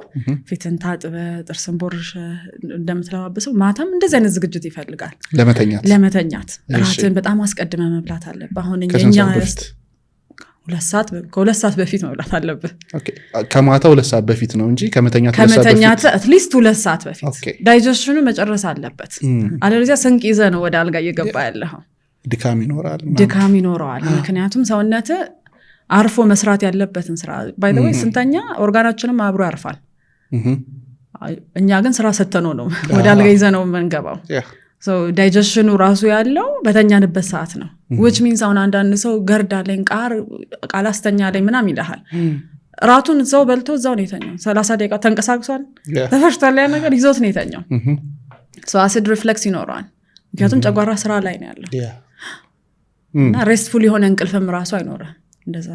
ፊትን ታጥበ ጥርስን ቦርሸ እንደምትለባበሰው ማታም እንደዚህ አይነት ዝግጅት ይፈልጋል ለመተኛት ራትን በጣም አስቀድመ መብላት አለበት አሁን እኛ 2 ሰዓት በፊት መብላት አለበት ኦኬ ከማታ 2 ሰዓት በፊት ነው እንጂ ከመተኛት at least 2 ሰዓት በፊት ዳይጀሽኑ መጨረስ አለበት አለዚያ ስንቅ ይዘ ነው ወደ አልጋ እየገባ ያለው ድካም ይኖራል ምክንያቱም ሰውነት አርፎ መስራት ያለበትን ስራ ባይ ዘ ዌይ ስንተኛ ኦርጋናችንም አብሮ ያርፋል እኛ ግን ስራ ሰተነው ነው ወደ አልጋ ይዘነው መንገባው so digestion ራሱ ያለው በተኛንበት ሰዓት ነው which means አሁን አንዳንድ ሰው ገርዳለኝ ቃላስተኛ ላይ ምናም ይልሃል ራቱን እዛው በልቶ እዛው ነው የተኛው 30 ደቂቃ ተንቀሳቅሷል ተፈሽቷል ያ ነገር ይዞት ነው የተኛው so acid reflux ይኖራል ምክንያቱም ጨጓራ ስራ ላይ ነው ያለው እና restful የሆነ እንቅልፍም ራሱ አይኖርም እንደዛ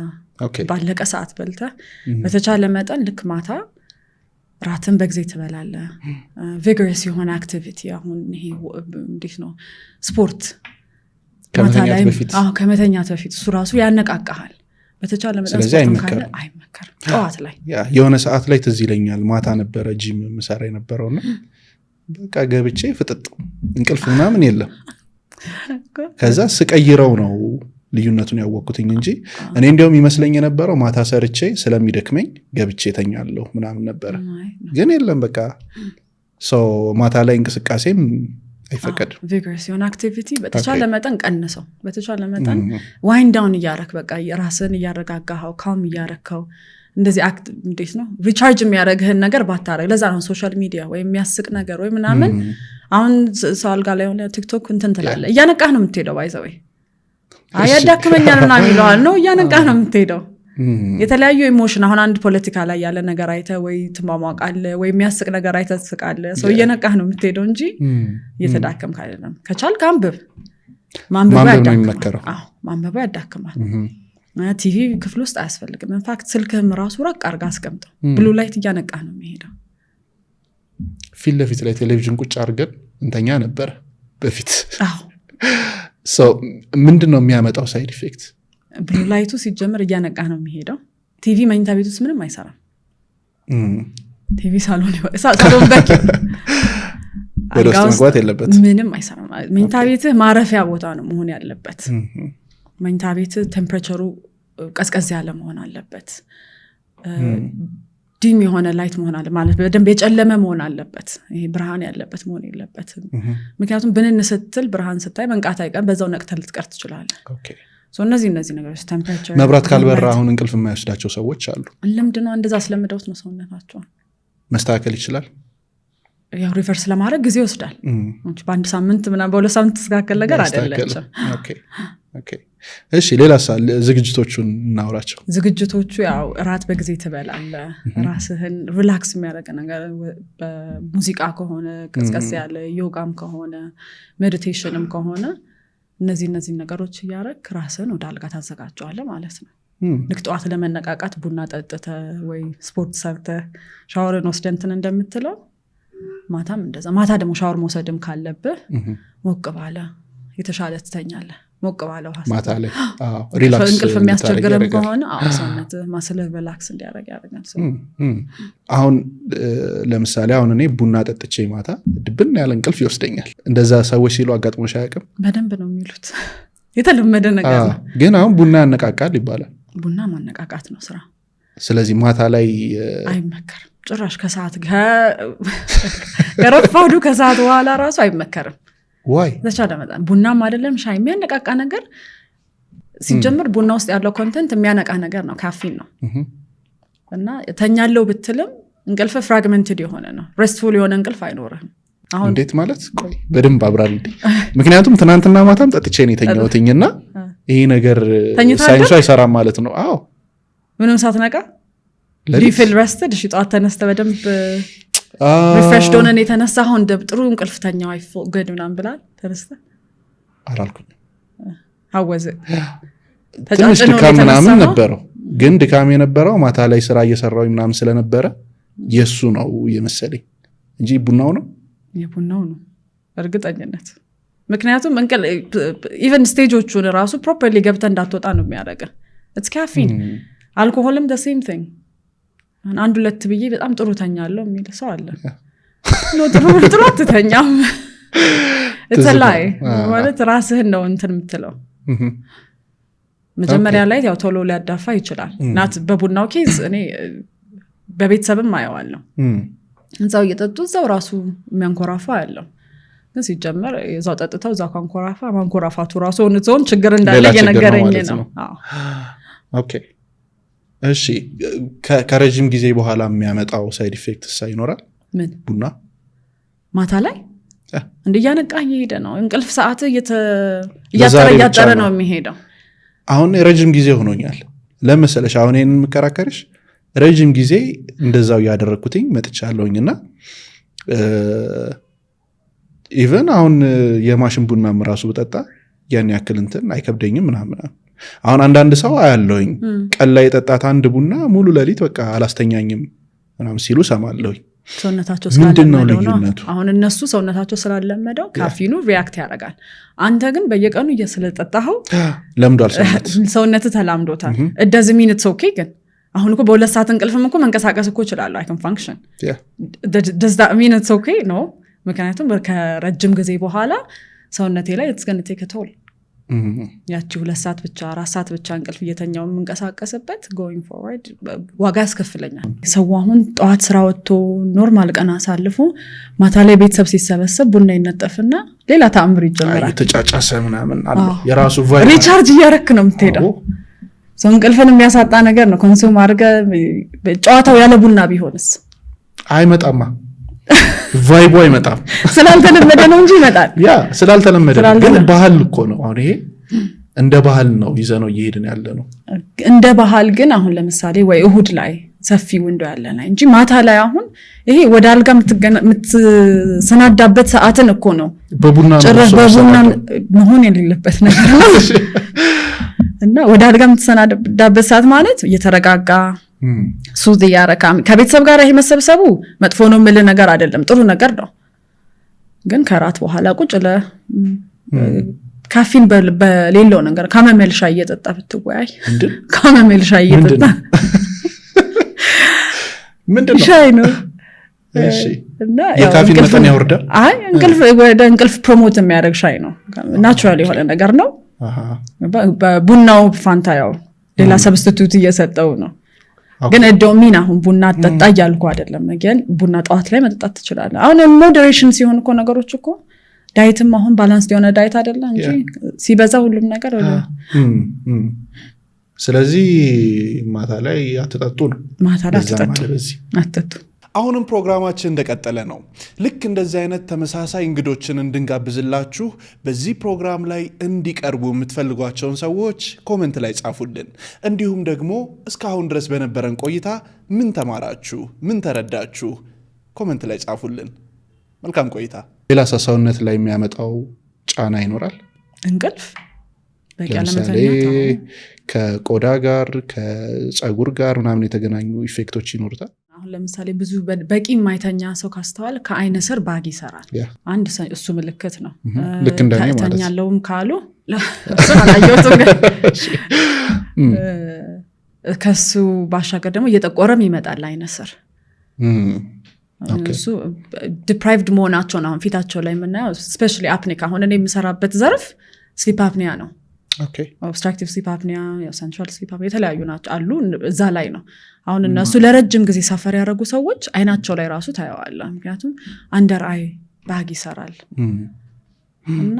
ባለቀ ሰዓት በልተ በተቻለ መጠን ልክ ማታ ራትን በጊዜ ትበላለ vigorous የሆነ activity አሁን ይሄ እንዴት ነው ስፖርት ከመተኛት በፊት እሱ ራሱ ያነቃቃሃል በተቻለ መጠን ስፖርት አይመከርም ጠዋት ላይ የሆነ ሰዓት ላይ ትዝ ይለኛል ማታ ነበረ ጂም መሰራ የነበረውና በቃ ገብቼ ፍጥጥ እንቅልፍ ምናምን የለም ከዛ ስቀይረው ነው ልዩነቱን ያወቅኩትኝ እንጂ እኔ እንደውም ይመስለኝ የነበረው ማታ ሰርቼ ስለሚደክመኝ ገብቼ ተኛለሁ ምናምን ነበር ግን የለም በቃ ሶ ማታ ላይ እንቅስቃሴም አይፈቀድም vigorous የሆነ activity በተቻለ መጠን ቀንሰው በተቻለ መጠን wind down እያረክ በቃ ራስን እያረጋጋው calm እያረከው እንደዚህ አክት እንዴት ነው ሪቻርጅ የሚያደርግህን ነገር ባታረግ ለዛ ነው ሶሻል ሚዲያ ወይ የሚያስቅ ነገር ወይ ምናምን አሁን ሳልጋ ላይ ሆነ ቲክቶክ እንትን ተላለ እያነቃህ ነው የምትሄደው ባይዘው አያዳክመኛል እና ሚለዋል ነው እያነቃህ ነው የምትሄደው የተለያዩ ኢሞሽን አሁን አንድ ፖለቲካ ላይ ያለ ነገር አይተ ወይ ትማማቃለ ወይ የሚያስቅ ነገር አይተ ትስቃለ ሰው እየነቃህ ነው የምትሄደው እንጂ እየተዳከምክ አይደለም ከቻልክ አንብብ ማንበብ ያዳክማል ቲቪ ክፍል ውስጥ አያስፈልግም ኢንፋክት ስልክህም ራሱ ራቅ አርጋ አስቀምጠው ብሉ ላይት እያነቃህ ነው የሚሄደው ፊት ለፊት ላይ ቴሌቪዥን ቁጭ አርገን እንተኛ ነበር በፊት so ምንድነው የሚያመጣው ሳይድ ኢፌክት ብሉ ላይቱ ሲጀምር እያነቃህ ነው የሚሄደው ቲቪ መኝታ ቤት ውስጥ ምንም አይሰራም ቲቪ ሳሎን በቂ ወደ ውስጥ መግባት የለበት ምንም አይሰራም መኝታ ቤትህ ማረፊያ ቦታ ነው መሆን ያለበት መኝታ ቤትህ ቴምፕሬቸሩ ቀዝቀዝ ያለ መሆን አለበት ዲም የሆነ ላይት መሆን አለ ማለት በደንብ የጨለመ መሆን አለበት ይሄ ብርሃን ያለበት መሆን የለበትም ምክንያቱም ብንን ስትል ብርሃን ስታይ መንቃት አይቀርም በዛው ነቅተህ ልትቀር ትችላለህ ኦኬ ሶ እነዚህ ነገሮች ቴምፕሬቸር መብራት ካልበራ አሁን እንቅልፍ የማይወስዳቸው ሰዎች አሉ ለምንድነው እንደዛ ስለምደውት ነው ሰውነታቸው መስተካከል ይችላል ያው ሪቨርስ ለማድረግ ጊዜ ይወስዳል በአንድ ሳምንት ምናምን በሁለት ሳምንት ተስተካከለ ነገር አይደለም ኦኬ ኦኬ እሺ ሌላስ ዝግጅቶቹን እናውራቸው ዝግጅቶቹ ያው ራት በጊዜ ትበላለ ራስህን ሪላክስ የሚያደርግ ነገር በሙዚቃ ከሆነ ቀስቀስ ያለ ዮጋም ከሆነ ሜዲቴሽንም ከሆነ እነዚህ ነገሮች ያረክ ራስህን ወደ አልጋ ታዘጋጃለህ ማለት ነው ልክ ጠዋት ለመነቃቃት ቡና ጠጥተ ወይ ስፖርት ሰርተ ሻወርን ወስደንትን እንደምትለው ማታም እንደዛ ማታ ደግሞ ሻወር መውሰድም ካለብህ ሞቅ ባለ የተሻለ ትተኛለህ ሞቅ ባለው ሐሳብ ማታ ላይ ሪላክስ እንቅልፍ የሚያስቸግርም ከሆነ ሰውነት ማስለ ሪላክስ እንዲያደርግ ያደርጋል አሁን ለምሳሌ አሁን እኔ ቡና ጠጥቼ ማታ ድብን ያለ እንቅልፍ ይወስደኛል እንደዛ ሰዎች ሲሉ አጋጥሞሽ አያውቅም በደንብ ነው የሚሉት የተለመደ ነገር ነው ግን አሁን ቡና ያነቃቃል ይባላል ቡና ማነቃቃት ነው ስራ ስለዚህ ማታ ላይ አይመከርም ጭራሽ ከሰዓት ገረፋዱ ከሰዓት በኋላ ራሱ አይመከርም why ተቻለ መጣን ቡናም አይደለም ሻይ የሚያነቃቃ ነገር ሲጀምር ቡና ውስጥ ያለው ኮንቴንት የሚያነቃ ነገር ነው ካፌን ነው እና ተኛለው ብትልም እንቅልፍ ፍራግመንትድ የሆነ ነው ሬስትፉል የሆነ እንቅልፍ አይኖርህም አሁን እንዴት ማለት ቆይ በደንብ አብራልኝ ምክንያቱም ትናንትና ማታም ጠጥቼ ነው የተኛውትኝና ይሄ ነገር ሳይንሱ አይሰራም ማለት ነው አዎ ምንም ሳትነቃ ሪፊል rested እሺ ጧት ተነስተ በደንብ refreshed ሆነን የተነሳው እንደ ጥሩ እንቅልፍተኛው I feel good ምናምን ብላል ተነስተ አላልኩኝ how was it ትንሽ ድካም ምናምን ነበረው ግን ድካም የነበረው ማታ ላይ ስራ እየሰራው ምናምን ስለነበረ የሱ ነው የመሰለኝ እንጂ ቡናው ነው የቡናው ነው እርግጠኛነት ምክንያቱም እንቅል even ስቴጆቹን ራሱ properly ገብተ እንዳትወጣ ነው የሚያደርገው it's caffeine alcoholም the same thing አንድ ሁለት ብዬ በጣም ጥሩ ተኛለሁ የሚል ሰው አለ ነው ጥሩ አትተኛም it's a lie ማለት ራስህን ነው እንትን የምትለው መጀመሪያ ላይ ያው ቶሎ ሊያዳፋ ይችላል ናት በቡናው ኬዝ እኔ በቤተሰብም አየዋለሁ እንዛው እየጠጡ እዛው ራሱ የሚያንኮራፋ ያለው ግን ሲጀመር እዛው ጠጥተው እዛው ማንኮራፋቱ ራሱ ሆነውን ችግር እንዳለ የነገረኝ ነው ኦኬ እሺ ከረጅም ጊዜ በኋላ የሚያመጣው ሳይድ ኢፌክትስ ይኖራል? ምን ቡና ማታ ላይ እንደያነቃ እየሄደ ነው እንቅልፍ ሰዓት እያጠረ ነው የሚሄደው። አሁን ረጅም ጊዜ ሆኖኛል ለምሳሌ አሁን እኔን መከራከርሽ ረጅም ጊዜ እንደዛው ያደረኩትኝ መጥቻለሁኝና ኢቭን አሁን የማሽን ቡና ራሱ በጠጣ ያን ያክል እንትን አይከብደኝም ምናምን። አሁን አንዳንድ ሰው አያለሁኝ ቀን ላይ የጠጣት አንድ ቡና ሙሉ ለሊት በቃ አላስተኛኝም ምናምን ሲሉ ሰማለሁኝ። ሰውነታቸው ስላለመደው ነው። አሁን እነሱ ሰውነታቸው ስላለመደው ካፊኑ ሪአክት ያደርጋል። አንተ ግን በየቀኑ እየሰለጠጣኸው ለምዷል ሰውነትህ ተላምዶታል። it doesn't mean it's okay ግን አሁን እኮ በ2 ሰዓት እንቅልፍም እኮ መንቀሳቀስ እኮ ይችላል I can function does that mean it's okay no ምክንያቱም ከረጅም ጊዜ በኋላ ሰውነቴ ላይ it's going to take a toll ያቺ 2 ሰዓት ብቻ 4 ሰዓት ብቻ እንቅልፍ እየተኛው መንቀሳቀስበት going forward ዋጋ ያስከፍለኛል። ሰው አሁን ጠዋት ስራ ወጥቶ ኖርማል ቀን አሳልፎ ማታ ላይ ቤተሰብ ሲሰበሰብ ቡና ይነጠፍና ሌላ ተአምር ይጀምራል። ተጫጫሰ ምናምን አለ የራሱ ቫይብ ሪቻርጅ እያረክ ነው የምትሄደው። ሰው እንቅልፍን የሚያሳጣ ነገር ነው ኮንሱም አድርገ ጨዋታው ያለ ቡና ቢሆንስ አይመጣማ ቫይቡ አይመጣም ስላልተለመደ ነው እንጂ ይመጣል። ያ ስላልተለመደ ግን ባህል እኮ ነው። አሁን ይሄ እንደ ባህል ነው ይዘነው እየሄድን ያለ ነው። እንደ ባህል ግን አሁን ለምሳሌ ወይ እሁድ ላይ ሰፊ ዊንዶ ያለና እንጂ ማታ ላይ አሁን ይሄ ወደ አልጋ የምትሰናዳበት ሰዓትን እኮ ነው በቡና መሆን የሌለበት ነገር ነው። እና ወደ አልጋ የምትሰናዳበት ሰዓት ማለት እየተረጋጋ ሱዝ ያረካም ከቤተሰብ ጋር ይሄ መሰብሰቡ መጥፎ ነው ምለ ነገር አይደለም ጥሩ ነገር ነው። ግን ከራት በኋላ ቁጭ ካፊን በሌለው ነገር ካመመልሻ እየጠጣ ብትወያይ ካመመልሻ እየጠጣ ምንድነው ሻይ ነው እሺ እና የካፊን መጠን ያወርዳል። አይ እንቅልፍ ወደ እንቅልፍ ፕሮሞት የሚያደርግ ሻይ ነው ናቹራሊ የሆነ ነገር ነው። ቡናው ፋንታ ያው ሌላ ሰብስቲቲዩት እየሰጠው ነው። ግን እዶሚን አሁን ቡና አጠጣ ያልኩ አይደለም ግን ቡና ጧት ላይ መጠጣት ትችላለህ። አሁን ሞዴሬሽን ሲሆን እኮ ነገሮች እኮ ዳይትም አሁን ባላንስ የሆነ ዳይት አይደለም እንጂ ሲበዛ ሁሉም ነገር ስለዚህ ማታ ላይ አትጠጡ ነው። ማታ ላይ አትጠጡ። አሁንም ፕሮግራማችን እንደቀጠለ ነው። ልክ እንደዚህ አይነት ተመሳሳይ እንግዶችን እንድንጋብዝላችሁ በዚህ ፕሮግራም ላይ እንዲቀርቡ የምትፈልጓቸውን ሰዎች ኮሜንት ላይ ጻፉልን። እንዲሁም ደግሞ እስካሁን ድረስ በነበረን ቆይታ ምን ተማራችሁ፣ ምን ተረዳችሁ ኮሜንት ላይ ጻፉልን። መልካም ቆይታ። ሌላ ሰውነት ላይ የሚያመጣው ጫና ይኖራል? እንቅልፍ ለምሳሌ ከቆዳ ጋር ከፀጉር ጋር ምናምን የተገናኙ ኢፌክቶች ይኖሩታል? አሁን ለምሳሌ ብዙ በቂ ማይተኛ ሰው ካስተዋል ከአይነ ስር ባግ ይሰራል። አንድ እሱ ምልክት ነው። ልክ እንደኔ ማለት ነው። ተኛለውም ካሉ አላየሁትም ከሱ ባሻገር ደግሞ እየጠቆረም ይመጣል አይነ ስር። እሱ deprived መሆናቸው ነው ፊታቸው ላይ የምናየው especially apnea አሁን እኔ የምሰራበት ዘርፍ sleep apnea ነው። obstructive sleep apnea central sleep apnea የተለያዩ ናቸው አሉ እዛ ላይ ነው። አሁን እነሱ ለረጅም ጊዜ ሰፈር ያደረጉ ሰዎች አይናቸው ላይ ራሱ ታየዋለ ምክንያቱም አንደር አይ ባግ ይሰራል እና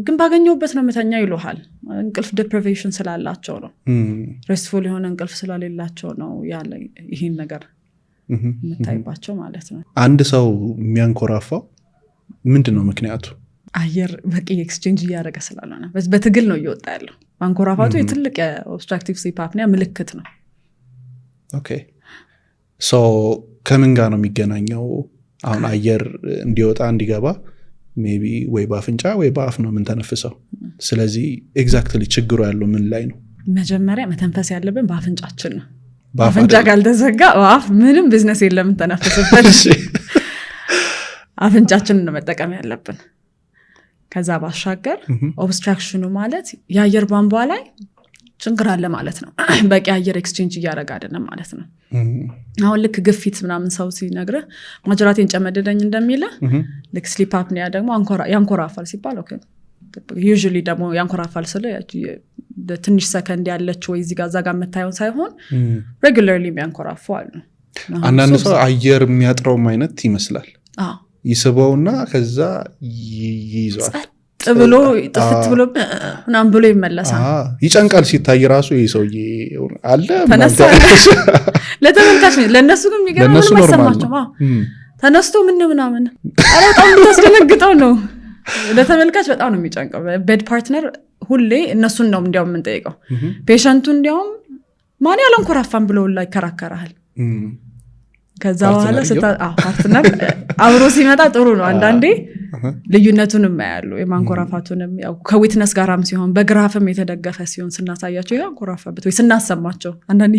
ግን ባገኘውበት ነው መተኛ ይሉሃል። እንቅልፍ deprivation ስላላቸው ነው restful የሆነ እንቅልፍ ስላሌላቸው ነው ያለ ይሄን ነገር የምታይባቸው ማለት ነው። አንድ ሰው የሚያንኮራፋው ምንድነው ምክንያቱ? አየር በቂ ኤክስቼንጅ እያደረገ ስላልሆነ በትግል ነው እየወጣ ያለው። ማንኮራፋቱ የትልቅ obstructive sleep apnea ምልክት ነው። ኦኬ ሶ ከምን ጋር ነው የሚገናኘው? አሁን አየር እንዲወጣ እንዲገባ ሜቢ ወይ በአፍንጫ ወይ በአፍ ነው ምን ተነፍሰው። ስለዚህ ኤግዛክትሊ ችግሩ ያለው ምን ላይ ነው? መጀመሪያ መተንፈስ ያለብን በአፍንጫችን ነው። በአፍንጫ ካልተዘጋ አፍ ምንም ቢዝነስ የለም ተነፍስበት። አፍንጫችንን ነው መጠቀም ያለብን። ከዛ ባሻገር ኦብስትራክሽኑ ማለት የአየር ቧንቧ ላይ ችግር አለ ማለት ነው። በቂ አየር ኤክስቼንጅ እያደረገ አይደለም ማለት ነው። አሁን ልክ ግፊት ምናምን ሰው ሲነግርህ ማጅራቴን ጨመደደኝ እንደሚለ ልክ ስሊፕ አፕኒያ ደግሞ ያንኮራፋል ሲባል ኦኬ usually ደግሞ ያንኮራፋል ስለ ትንሽ ሰከንድ ያለች ወይ እዚህ ጋር ዛጋ መታየው ሳይሆን regularly ያንኮራፋል ነው። አንዳንድ ሰው አየር የሚያጥረው አይነት ይመስላል። ይስበውና ከዛ ይይዛል። ጥብሎ ጥፍት ብሎ ምናምን ብሎ ይመለሳል ይጨንቃል ሲታይ ራሱ ይሰውዬ አለ ለተመልካች ለነሱ ግን የሚገርም ነው ማሰማቸው ተነስቶ ምን ምናምን በጣም ተስደነግጠው ነው ለተመልካች በጣም ነው የሚጨንቀው ቤድ ፓርትነር ሁሌ እነሱን ነው እንዲያው ምን ጠይቀው ፔሸንቱ እንዲያው ማን ያለንኮራፋን ብሎ ላይ ከራከራል ከዛ በኋላ ፓርትነር አብሮ ሲመጣ ጥሩ ነው አንዳንዴ ልዩነቱንም ያያሉ የማንኮራፋቱንም ያው ከዊትነስ ጋራም ሲሆን በግራፍም የተደገፈ ሲሆን ስናሳያቸው ያንኮራፋበት ወይ ስናሰማቸው አንዳንዴ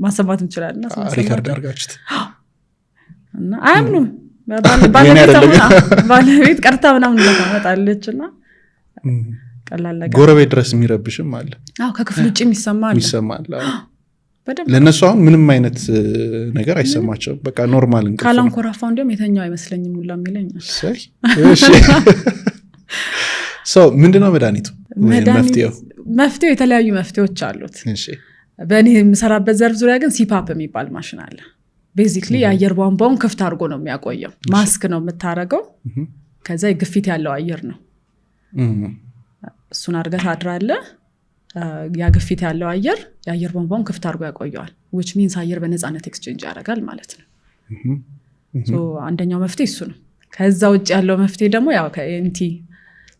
ማሰማት እንችላለን ሪካርድ አርጋችሁት እና አያምኑም ባለቤት ቀርታ ምናምን ለማመጣለችና ቀላል ነገር ጎረቤት ድረስ የሚረብሽም አለ ከክፍል ውጪ ይሰማል በደም ለነሱ አሁን ምንም አይነት ነገር አይሰማቸው በቃ ኖርማል እንቅልፍ ካላንኮራፋው እንደም የተኛው አይመስለኝም ሁላ የሚለኛል እሺ ምንድነው መድኃኒቱ መፍትሄው የተለያዩ መፍትሄዎች አሉት እሺ በእኔ የምሰራበት ዘርፍ ዙሪያ ግን ሲፓፕ የሚባል ማሽን አለ ቤዚክሊ የአየር ቧንቧውን ክፍት አድርጎ ነው የሚያቆየው ማስክ ነው የምታረገው ከዛ የግፊት ያለው አየር ነው እሱን አድርገህ ታድራለህ ያ ግፊት ያለው የአየር ቧንቧውን ክፍት አድርጎ ያቆየዋል which means አየር በነፃነት ኤክስቼንጅ ያደርጋል ማለት ነው ሶ አንደኛው መፍትሄ እሱ ነው ከዛ ውጭ ያለው መፍትሄ ደግሞ ያው ከኤንቲ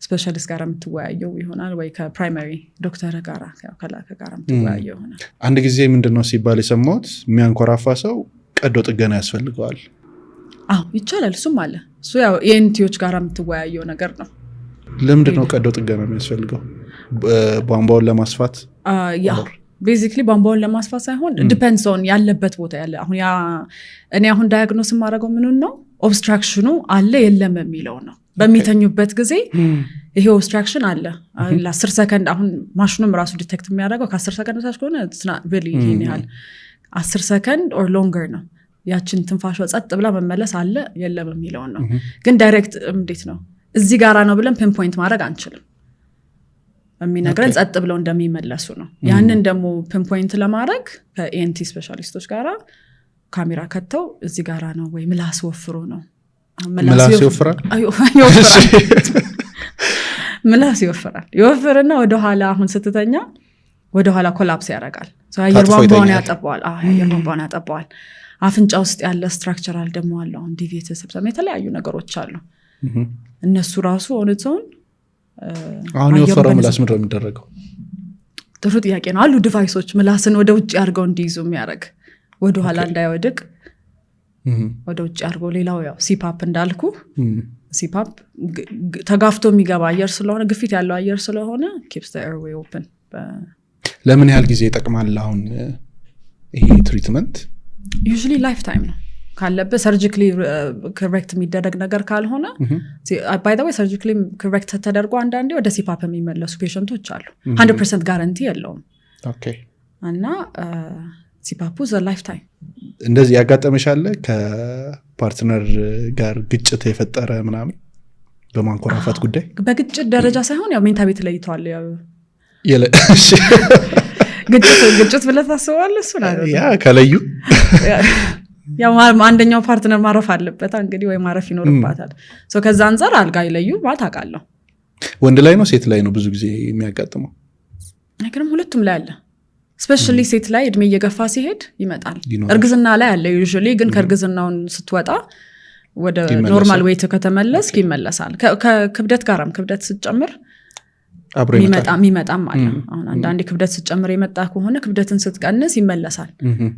ስፔሻሊስት ጋር የምትወያየው ይሆናል ወይ ከፕራይመሪ ዶክተር ጋር ከላከ ጋር የምትወያየው ይሆናል አንድ ጊዜ ምንድነው ሲባል የሰማሁት የሚያንኮራፋ ሰው ቀዶ ጥገና ያስፈልገዋል ይቻላል እሱም አለ እሱ ያው ኤንቲዎች ጋር የምትወያየው ነገር ነው ለምንድነው ቀዶ ጥገና የሚያስፈልገው ቧንቧውን ለማስፋት ያው ቤዚክሊ ቧንቧውን ለማስፋት ሳይሆን ዲፔንድስ ኦን ያለበት ቦታ ያለ አሁን ያ እኔ አሁን ዳያግኖስ ማድረገው ምኑን ነው ኦብስትራክሽኑ አለ የለም የሚለው ነው በሚተኙበት ጊዜ ይሄ ኦብስትራክሽን አለ ለ10 ሰከንድ አሁን ማሽኑም ራሱ ዲቴክት የሚያደርገው ከ10 ሰከንድ ታች ከሆነ it's not really ይሄን ያህል 10 ሰከንድ or longer ነው ያችን ትንፋሽ ጸጥ ብላ መመለስ አለ የለም የሚለው ነው ግን ዳይሬክት እንዴት ነው እዚህ ጋራ ነው ብለን ፒንፖይንት ማድረግ አንችልም የሚነግረን ጸጥ ብለው እንደሚመለሱ ነው ያንን ደግሞ ፒንፖይንት ለማድረግ ከኤንቲ ስፔሻሊስቶች ጋራ ካሜራ ከተው እዚህ ጋራ ነው ወይ ምላስ ወፍሮ ነው ምላስ ይወፍራል ምላስ ይወፍርና ወደ ኋላ አሁን ስትተኛ ወደ ኋላ ኮላፕስ ያደርጋል አየር ቧንቧውን ያጠባዋል አፍንጫ ውስጥ ያለ ስትራክቸራል ደግሞ አለው ዲቪኤት ሰብሰም የተለያዩ ነገሮች አሉ እነሱ ራሱ ኦንቶን አሁን የወፈረው ምላስ ምንድነው የሚደረገው ጥሩ ጥያቄ ነው አሉ ዲቫይሶች ምላስን ወደ ውጭ አድርገው እንዲይዙ የሚያደርግ ወደ ኋላ እንዳይወድቅ ወደ ውጭ አድርገው ሌላው ያው ሲፓፕ እንዳልኩ ሲፓፕ ተጋፍቶ የሚገባ አየር ስለሆነ ግፊት ያለው አየር ስለሆነ keeps the airway open ለምን ያህል ጊዜ ይጠቅማል አሁን ይሄ ትሪትመንት usually lifetime ነው ካለበት surgically correct የሚደረግ ነገር ካልሆነ by the way surgically correct ተደርጎ አንዳንዴ ወደ ሲፓፕ የሚመለሱ ፔሸንቶች አሉ 100% ጋራንቲ የለውም ኦኬ እና ሲፓፑ ዘ ላይፍታይም እንደዚህ ያጋጠመሻል ከፓርትነር ጋር ግጭት የፈጠረ ምናምን በማንኮራፋት ጉዳይ በግጭት ደረጃ ሳይሆን ያው ሜንታ ቤት ላይ ይተዋል ያው ግጭት ብለህ ታስባለህ እሱ ነው ያ ከለዩ ያው አንደኛው ፓርትነር ማረፍ አለበት እንግዲህ ወይ ማረፍ ይኖርባታል ሶ ከዛ አንፃር አልጋ ይለዩ ማታቃለው ወንድ ላይ ነው ሴት ላይ ነው ብዙ ጊዜ የሚያጋጥመው አይገርም ሁለቱም ላይ አለ ስፔሻሊ ሴት ላይ እድሜ እየገፋ ሲሄድ ይመጣል እርግዝና ላይ አለ usually ግን ከርግዝናውን ስትወጣ ወደ ኖርማል ዌይት ከተመለስ ይመለሳል ከክብደት ጋርም ክብደት ስትጨምር የሚመጣም አለ አሁን አንዳንዴ ክብደት ስትጨምር የመጣ ከሆነ ክብደትን ስትቀንስ ይመለሳል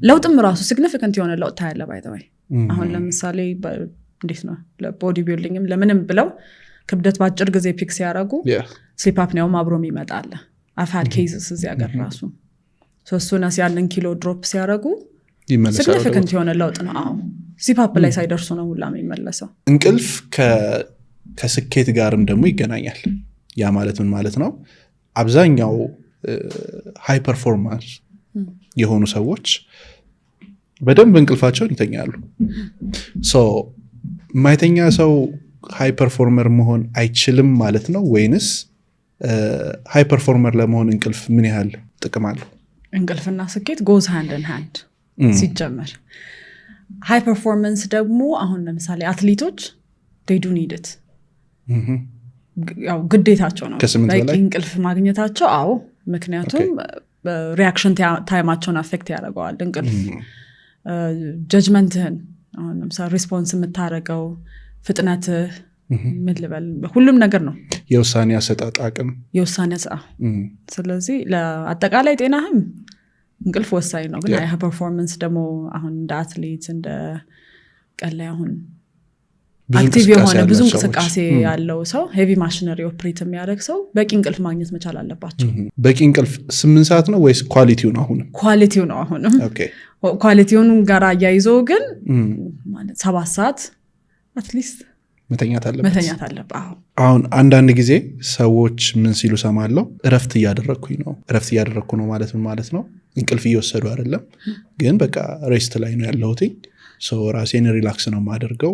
ለውጥም ራሱ significant የሆነ ለውጥ ታያለ by the way አሁን ለምሳሌ እንዴት ነው ለቦዲ ቢልዲንግም ለምንም ብለው ክብደት ባጭር ጊዜ ፒክስ ያረጉ ስሊፕ አፕኒያውም አብሮም ይመጣል I've had cases እዚህ ሀገር ራሱ ሶስቱና ያንን ኪሎ ድሮፕ ሲያረጉ significant የሆነ ለውጥ ነው አዎ ሲፓፕ ላይ ሳይደርሱ ነው ሁላ የሚመለሰው እንቅልፍ ከስኬት ጋርም ደግሞ ይገናኛል ያ ማለት ምን ማለት ነው አብዛኛው ሃይ ፐርፎርማንስ የሆኑ ሰዎች በደንብ እንቅልፋቸውን ይተኛሉ ሶ ማይተኛ ሰው ሃይ ፐርፎርመር መሆን አይችልም ማለት ነው ወይንስ ሃይ ፐርፎርመር ለመሆን እንቅልፍ ምን ያህል ጥቅም አለው እንቅልፍና ስኬት goes hand in hand ሲጀመር ሃይ ፐርፎርማንስ ደግሞ አሁን ለምሳሌ አትሌቶች they do need it ያው ግዴታቸው ነው በቂ እንቅልፍ ማግኘታቸው አዎ ምክንያቱም ሪአክሽን ታይማቸውን አፌክት ያደርገዋል እንቅልፍ ጀጅመንትህን አሁን ለምሳሌ ሪስፖንስ የምታደርገው ፍጥነት ምን ልበል ሁሉም ነገር ነው የውሳኔ አሰጣጥ አቅም የውሳኔ ስለዚህ ለአጠቃላይ ጤናህም እንቅልፍ ወሳኝ ነው ግን አይ ፐርፎርማንስ ደግሞ አሁን እንደ አትሌት እንደ ቀላይ አሁን አክቲቭ የሆነ ብዙ እንቅስቃሴ ያለው ሰው ሄቪ ማሽነሪ ኦፕሬት የሚያደርግ ሰው በቂ እንቅልፍ ማግኘት መቻል አለባቸው በቂ እንቅልፍ 8 ሰዓት ነው ወይስ ኳሊቲው ነው አሁን ኦኬ ኳሊቲውን ጋር ያይዞ ግን ማለት 7 ሰዓት አትሊስት መተኛት አለበት አሁን አንዳንድ ጊዜ ሰዎች ምን ሲሉ ሰማለው እረፍት እያደረኩ ነው ማለት ነው እንቅልፍ እየወሰዱ አይደለም ግን በቃ ሬስት ላይ ነው ያለሁት ሶ ራሴን ሪላክስ ነው ማደርገው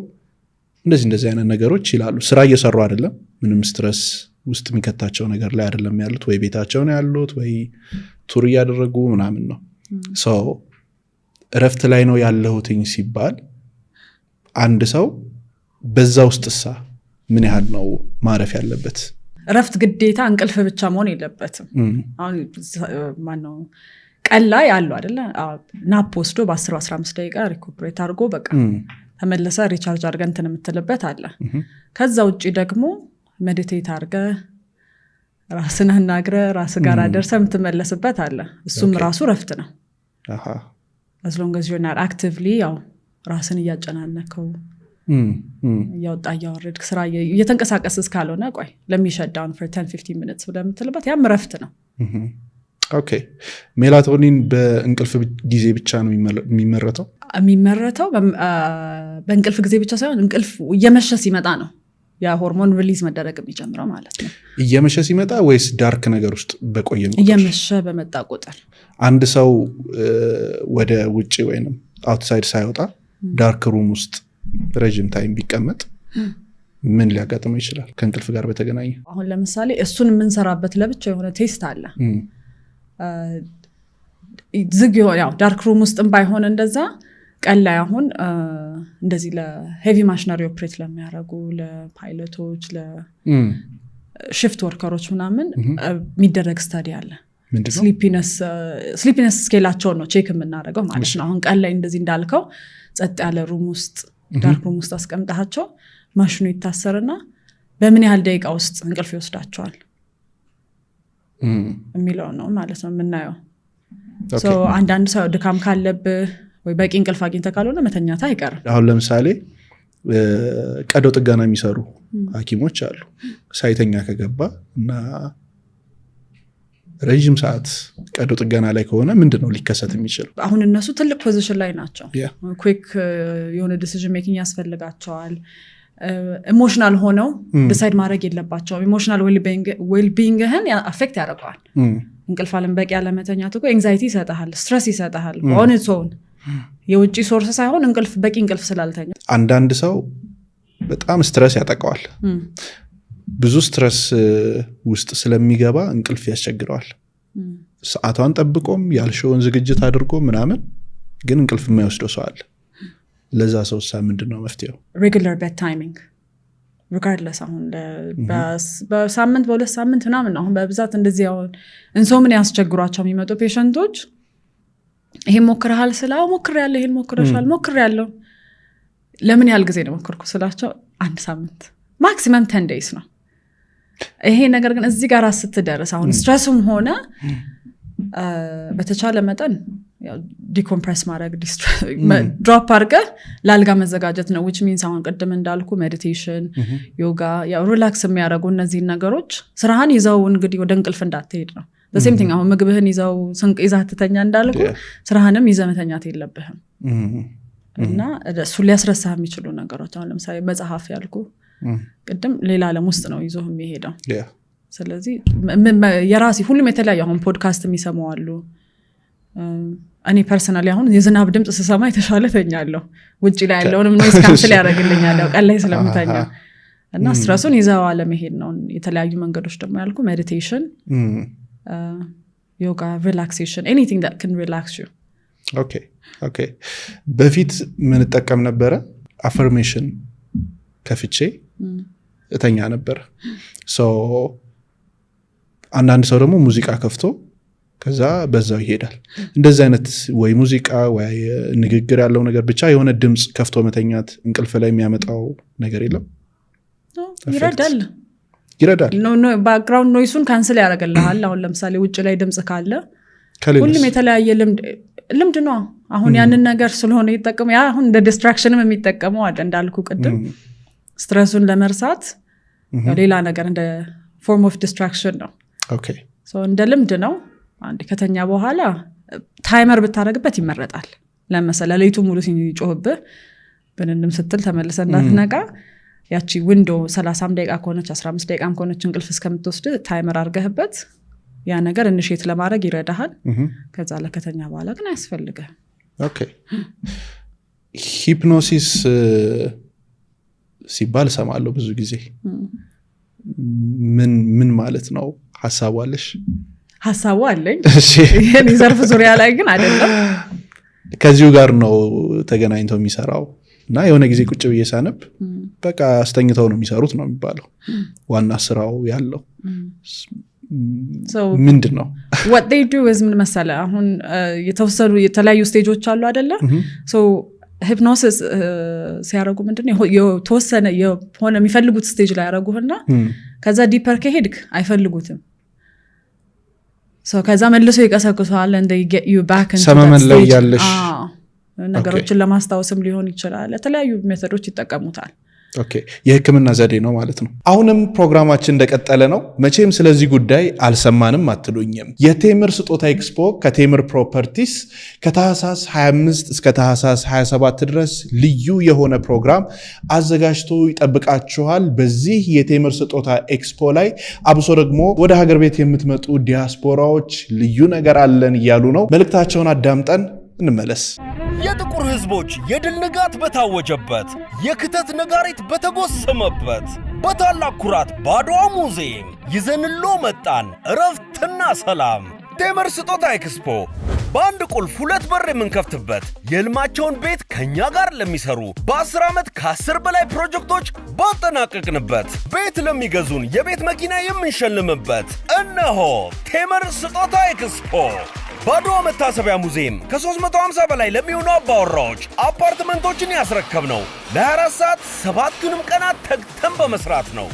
እንደዚህ አይነት ነገሮች ይላሉ ስራ እየሰሩ አይደለም ምንም ስትረስ ውስጥ የሚከታቸው ነገር ላይ አይደለም ያሉት ወይ ቤታቸው ነው ያሉት ወይ ቱር እያደረጉ ምናምን ነው ሶ እረፍት ላይ ነው ያለሁትኝ ሲባል አንድ ሰው በዛ ውስጥሳ ምን ያህል ነው ማረፍ ያለበት እረፍት ግዴታ እንቅልፍ ብቻ መሆን የለበትም አሁን ማነው ቀን ላይ ያለው አይደለ ናፕ ወስዶ በ10-15 ደቂቃ ሪኩፐሬት አድርጎ በቃ ተመለሰ ሪቻርጅ አድርገን እንትን የምትልበት አለ ከዛ ውጪ ደግሞ ሜዲቴት አድርገ ራስን አናግረ ራስ ጋር አደርሰ የምትመለስበት አለ እሱም ራሱ ረፍት ነው as long as you're not actively ያው ራስን እያጨናነከው ያወጣ ያወረድክ ስራ እየተንቀሳቀስ እስካልሆነ ቆይ ለሚሸዳውን for 10-15 minutes ስለምትልበት ያም ረፍት ነው ኦኬ ሜላቶኒን በእንቅልፍ ጊዜ ብቻ ነው የሚመረተው በእንቅልፍ ጊዜ ብቻ ሳይሆን እንቅልፍ እየመሸ ሲመጣ ነው ያ ሆርሞን ሪሊዝ መደረግ የሚጀምረው ማለት ነው እየመሸ ሲመጣ ወይስ ዳርክ ነገር ውስጥ በቆየን እየመሸ በመጣ ቁጥር አንድ ሰው ወደ ውጪ ወይንም አውትሳይድ ሳይወጣ ዳርክ ሩም ውስጥ ረጅም ታይም ቢቀመጥ ምን ሊያጋጥመው ይችላል ከእንቅልፍ ጋር በተገናኘ አሁን ለምሳሌ እሱን የምንሰራበት ለብቻ የሆነ ቴስት አለ ዝግ ያው ዳርክ ሩም ውስጥም ባይሆን እንደዛ ቀላይ አሁን እንደዚህ ለሄቪ ማሽነሪ ኦፕሬት ለሚያደርጉ ለፓይለቶች ለሺፍት ወርከሮች ምናምን የሚደረግ ስታዲ አለ ስሊፒነስ ስኬላቸውን ነው ቼክ የምናደርገው ማለት ነው አሁን ቀላይ እንደዚህ እንዳልከው ጸጥ ያለ ሩም ውስጥ ዳርክ ሩም ውስጥ አስቀምጣቸው ማሽኑ ይታሰርና በምን ያህል ደቂቃ ውስጥ እንቅልፍ ይወስዳቸዋል የሚለው ነው ማለት ነው የምናየው ሶ አንዳንድ ሰው ድካም ካለብህ ወይ በቂ እንቅልፍ አግኝተህ ካልሆነ መተኛት አይቀርም አሁን ለምሳሌ ቀዶ ጥገና የሚሰሩ ሐኪሞች አሉ ሳይተኛ ከገባ እና ረጅም ሰዓት ቀዶ ጥገና ላይ ከሆነ ምንድነው ሊከሰት የሚችለው አሁን እነሱ ትልቅ ፖዚሽን ላይ ናቸው ኩዊክ የሆነ ዲሲዥን ሜኪንግ ያስፈልጋቸዋል ኢሞሽናል ሆነው ዲሳይድ ማድረግ የለባቸው ኢሞሽናል ዌልቢንግህን አፌክት ያደርገዋል እንቅልፍ አለመበቂ ያለመተኛት እኮ ኤንግዛይቲ ይሰጣል ስትረስ ይሰጣል ኦን ኢትስ ኦን የውጪ ሶርስ ሳይሆን እንቅልፍ በቂ እንቅልፍ ስላልተኛ አንዳንድ ሰው በጣም ስትረስ ያጠቃዋል ብዙ ስትረስ ውስጥ ስለሚገባ እንቅልፍ ያስቸግረዋል ሰዓቷን ጠብቆም ያልሽውን ዝግጅት አድርጎ ምናምን ግን እንቅልፍ የማይወስደው ሰው አለ ለዛ ሰው ምንድነው መፍትሄው ሬጉላር ቤድ ታይሚንግ regardless አሁን በሳምንት በሁለት ሳምንት ምናምን አሁን በብዛት እንደዚህ አሁን እንሶምን ያስቸግሯቸው የሚመጡ ፔሸንቶች ይሄ ሞክረሃል ስላው ሞክሬያለሁ ይሄን ሞክሬያለሁ ለምን ያህል ጊዜ ነው ሞክርኩ ስላቸው አንድ ሳምንት ማክሲመም 10 days ነው ይሄ ነገር ግን እዚህ ጋር ስትደርስ አሁን ስትረስም ሆነ በተቻለ መጠን ያው ዲኮምፕረስ ማድረግ ድሮፕ አድርገ ላልጋ መዘጋጀት ነው which means አሁን ቀደም እንዳልኩ ሜዲቴሽን ዮጋ ያው ሪላክስ የሚያደርጉ እነዚህ ነገሮች ስራህን ይዘው እንግዲህ ወደ እንቅልፍ እንዳትሄድ ነው the same thing አሁን ምግብህን ይዘው ስንቅ ይዛትተኛ እንዳልኩ ስራህንም ይዘመተኛት የለብህም እና እሱ ሊያስረሳህ የሚችሉ ነገሮች አሁን ለምሳሌ መጽሐፍ ያልኩ ቀደም ሌላ ዓለም ውስጥ ነው ይዞህ የሚሄደው ስለዚህ የራሲ ሁሉም የተለያየ አሁን ፖድካስት የሚሰማው አሉ እኔ ፐርሰናሊ አሁን የዝናብ ድምጽ ስሰማ የተሻለ ተኛለሁ ውጪ ላይ ያለውንም ኖይስ ካንስል ያደርግልኛል ቀን ላይ ስለምተኛ እና ስትረሱን ይዘው አለመሄድ ነው የተለያዩ መንገዶች ደግሞ ያልኩ ሜዲቴሽን ዮጋ ሪላክሴሽን anything that can relax you okay በፊት ምን ተጠቀም ነበር አፈርሜሽን ከፍቼ እተኛ ነበር ሶ አንዳንድ ሰው ደግሞ ሙዚቃ ከፍቶ ከዛ በዛው ይሄዳል እንደዚህ አይነት ወይ ሙዚቃ ወይ ንግግር ያለው ነገር ብቻ የሆነ ድምጽ ከፍቶ መተኛት እንቅልፍ ላይ የሚያመጣው ነገር የለም ይረዳል ኖ ባክግራውንድ ኖይሱን ካንሰል ያደርግልሃል አሁን ለምሳሌ ውጭ ላይ ድምጽ ካለ ሁሉም የተለያየ ልምድ ነው አሁን ያንን ነገር ስለሆነ ይተቀም ያ አሁን እንደ ዲስትራክሽንም የሚጠቀመው አይደል እንዳልኩ ቅድም ስትረሱን ለመርሳት ሌላ ነገር እንደ ፎርም ኦፍ ዲስትራክሽን ነው ኦኬ ሶ እንደ ልምድ ነው አንድ ከተኛ በኋላ ታይመር ብታረግበት ይመረጣል ለምሳሌ ለይቱ ሙሉ ሲጮህብህ በእንንም ስትል ተመልሰ እንዳትነቃ ያቺ ዊንዶ 30 ደቂቃ ከሆነች 15 ደቂቃም ከሆነች እንቅልፍ እስከምትወስድ ታይመር አርገህበት ያ ነገር ኢኒሺየት ለማድረግ ይረዳሃል ከዛ ለከተኛ በኋላ ግን አያስፈልግህ ኦኬ ሂፕኖሲስ ሲባል ሰማለሁ ብዙ ጊዜ ምን ማለት ነው ሐሳቡ አለኝ ይሄን ይዘርፍ ዙሪያ ላይ ግን አይደለም ከዚሁ ጋር ነው ተገናኝተው የሚሰራው እና የሆነ ጊዜ ቁጭ ብዬ ሳነብ በቃ አስተኝተው ነው የሚሰሩት ነው የሚባለው ዋና ስራው ያለው ምንድነው what they do is ምን መሰለ አሁን የተወሰኑ የተለያዩ ስቴጆች አሉ አይደለ so hypnosis ሲያረጉ ምንድነው የተወሰነ የሆነ የሚፈልጉት ስቴጅ ላይ ያረጉና ከዛ ዲፐር ከሄድክ አይፈልጉትም so ከዛ መልሶ ይቀሰቅሳል and they get you back into ሰመመን ላይ ያለሽ ነገሮችን ለማስታወስም ሊሆን ይችላል የተለያዩ ሜተዶች ይጠቀሙታል ኦኬ የህክምና ዘዴ ነው ማለት ነው አሁንም ፕሮግራማችን እንደቀጠለ ነው መቼም ስለዚህ ጉዳይ አልሰማንም አትሉኝም የቴምር ስጦታ ኤክስፖ ከቴምር ፕሮፐርቲስ ከታህሳስ 25 እስከ ታህሳስ 27 ድረስ ልዩ የሆነ ፕሮግራም አዘጋጅቶ ይጠብቃችኋል በዚህ የቴምር ስጦታ ኤክስፖ ላይ አብሶ ደግሞ ወደ ሀገር ቤት የምትመጡ ዲያስፖራዎች ልዩ ነገር አለን እያሉ ነው መልእክታቸውን አዳምጠን እንመለስ የጥቁር ህዝቦች የድል ንጋት በታወጀበት የክተት ነጋሪት በተጎሰመበት በታላቅ ኩራት በአድዋ ሙዚየም ይዘንሎ መጣን እረፍትና ሰላም ቴምር ስጦታ ኤክስፖ በአንድ ቁልፍ ሁለት በር የምንከፍትበት የህልማቸውን ቤት ከኛ ጋር ለሚሰሩ በ10 ዓመት ከ10 በላይ ፕሮጀክቶች ባጠናቀቅንበት ቤት ለሚገዙን የቤት መኪና የምንሸልምበት እነሆ ቴምር ስጦታ ኤክስፖ በአድዋ መታሰቢያ ሙዚየም ከ350 በላይ ለሚሆኑ አባወራዎች አፓርትመንቶችን ያስረከብነው ለ24 ሰዓት 7ቱንም ቀናት ተግተን በመስራት ነው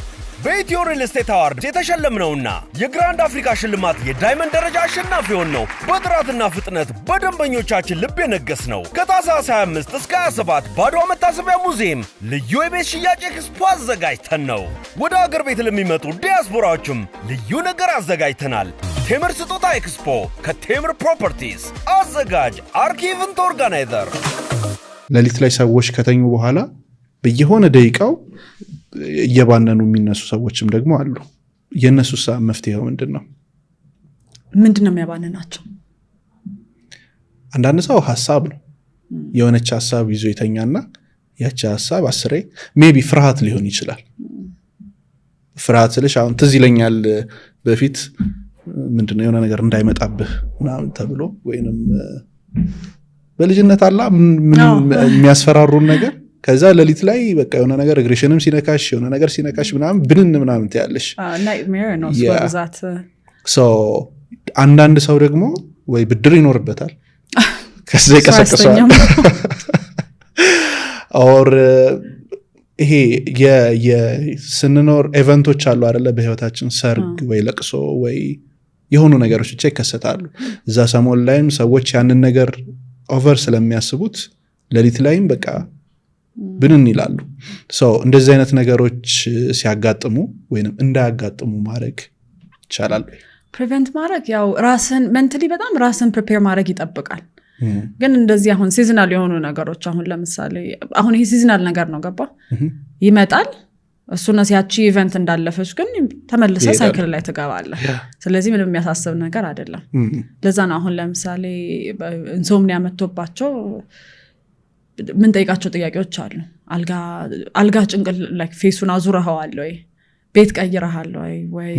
በኢትዮ ሪል ስቴት አዋርድ የተሸለምነውና የግራንድ አፍሪካ ሽልማት የዳይመንድ ደረጃ አሸናፊ ሆነው በጥራትና ፍጥነት በደንበኞቻችን ልብ የነገስነው ከታህሳስ 25 እስከ 27 በአድዋ መታሰቢያ ሙዚየም ልዩ የቤት ሽያጭ ኤክስፖ አዘጋጅተን ነው ወደ ሀገር ቤት ለሚመጡ ዲያስፖራዎችም ልዩ ነገር አዘጋጅተናል ቴምር ስጦታ ኤክስፖ ከቴምር ፕሮፐርቲስ አዘጋጅ አርኪ ኢቨንት ኦርጋናይዘር ለሊት ላይ ሰዎች ከተኙ በኋላ በየሆነ ደቂቃው እየባነኑ የሚነሱ ሰዎችም ደግሞ አሉ የነሱስ መፍትሄው ምንድነው የሚያባነናቸው አንዳንድ ሰው ሐሳብ ነው የሆነች ሐሳብ ይዞ ይተኛና ያቺ ሐሳብ አስሬ ሜቢ ፍርሃት ሊሆን ይችላል ፍርሃት ስለሽ አሁን ትዝ ይለኛል በፊት ምንድነው የሆነ ነገር እንዳይመጣብህ ምናምን ተብሎ ወይንም በልጅነት አላ ምን የሚያስፈራሩን ነገር ከዛ ለሊት ላይ በቃ የሆነ ነገር እግሬሽንም ሲነካሽ የሆነ ነገር ሲነካሽ ምናምን ታያለሽ nightmare ነው ስለዛት so አንዳንድ ሰው ደግሞ ወይ ብድር ይኖርበታል ከዛ ይቀሰቀሳል or ይሄ የስንኖር ኢቨንቶች አሉ አይደለ በህይወታችን ሰርግ ወይ ለቅሶ ወይ የሆኑ ነገሮች ብቻ ይከሰታሉ እዛ ሰሞን ላይም ሰዎች ያንን ነገር ኦቨር ስለሚያስቡት ለሊት ላይም በቃ ብንን ይላሉ so እንደዚህ አይነት ነገሮች ሲያጋጥሙ ወይንም እንዳያጋጥሙ ማድረግ ይቻላል ፕሪቨንት ማድረግ ያው ራስን ሜንታሊ በጣም ራስን ፕሪፔር ማድረግ ይጠብቃል ግን እንደዚህ አሁን ሲዝናል የሆኑ ነገሮች አሁን ለምሳሌ አሁን ይሄ ሲዝናል ነገር ነው ገባ ይመጣል እሱና ሲያቺ ኢቨንት እንዳለፈች ግን ተመልሰ ሳይክል ላይ ትገባለህ ስለዚህ ምንም የሚያሳስብ ነገር አይደለም ለዛ ነው አሁን ለምሳሌ ኢንሶምኒያ መጥቶባቸው ምን ጠይቃቸው ጥያቄዎች አሉ አልጋ ጭንቅል ላይክ ፌሱን አዙረሃዋል ወይ ቤት ቀይረሃል ወይ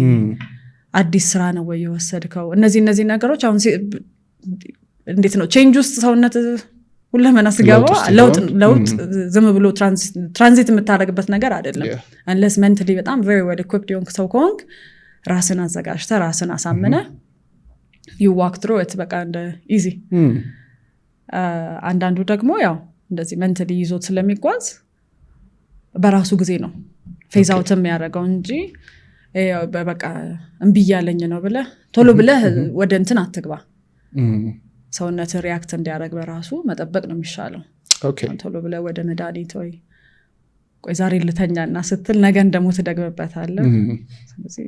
አዲስ ስራ ነው ወይ የወሰድከው እነዚህ ነገሮች አሁን እንዴት ነው ቼንጅ ውስጥ ሰውነት ሁለመና ሲገባ ለውጥ ዝም ብሎ ትራንዚት የምታደርግበት ነገር አይደለም unless mentally በጣም very well equipped የሆንክ ሰው ከሆንክ ራስን አዘጋጅተህ ራስን አሳምነ you walk through it በቃ እንደ easy አንዳንዱ ደግሞ ያው እንደዚህ mentally ይዞት ስለሚጓዝ በራሱ ጊዜ ነው ፌዝ አውት የሚያደርገው እንጂ በቃ እንቢ ያለኝ ነው ብለህ ቶሎ ብለህ ወደ እንትን አትግባ ሰውነት ሪአክት እንዲያደርግ በራሱ መጠበቅ ነው የሚሻለው ኦኬ ቶሎ ብለህ ወደ መድኃኒት ወይ ቆይ ዛሬ ልተኛና ስትል ነገ እንደሞት ደግመበታለህ ስለዚህ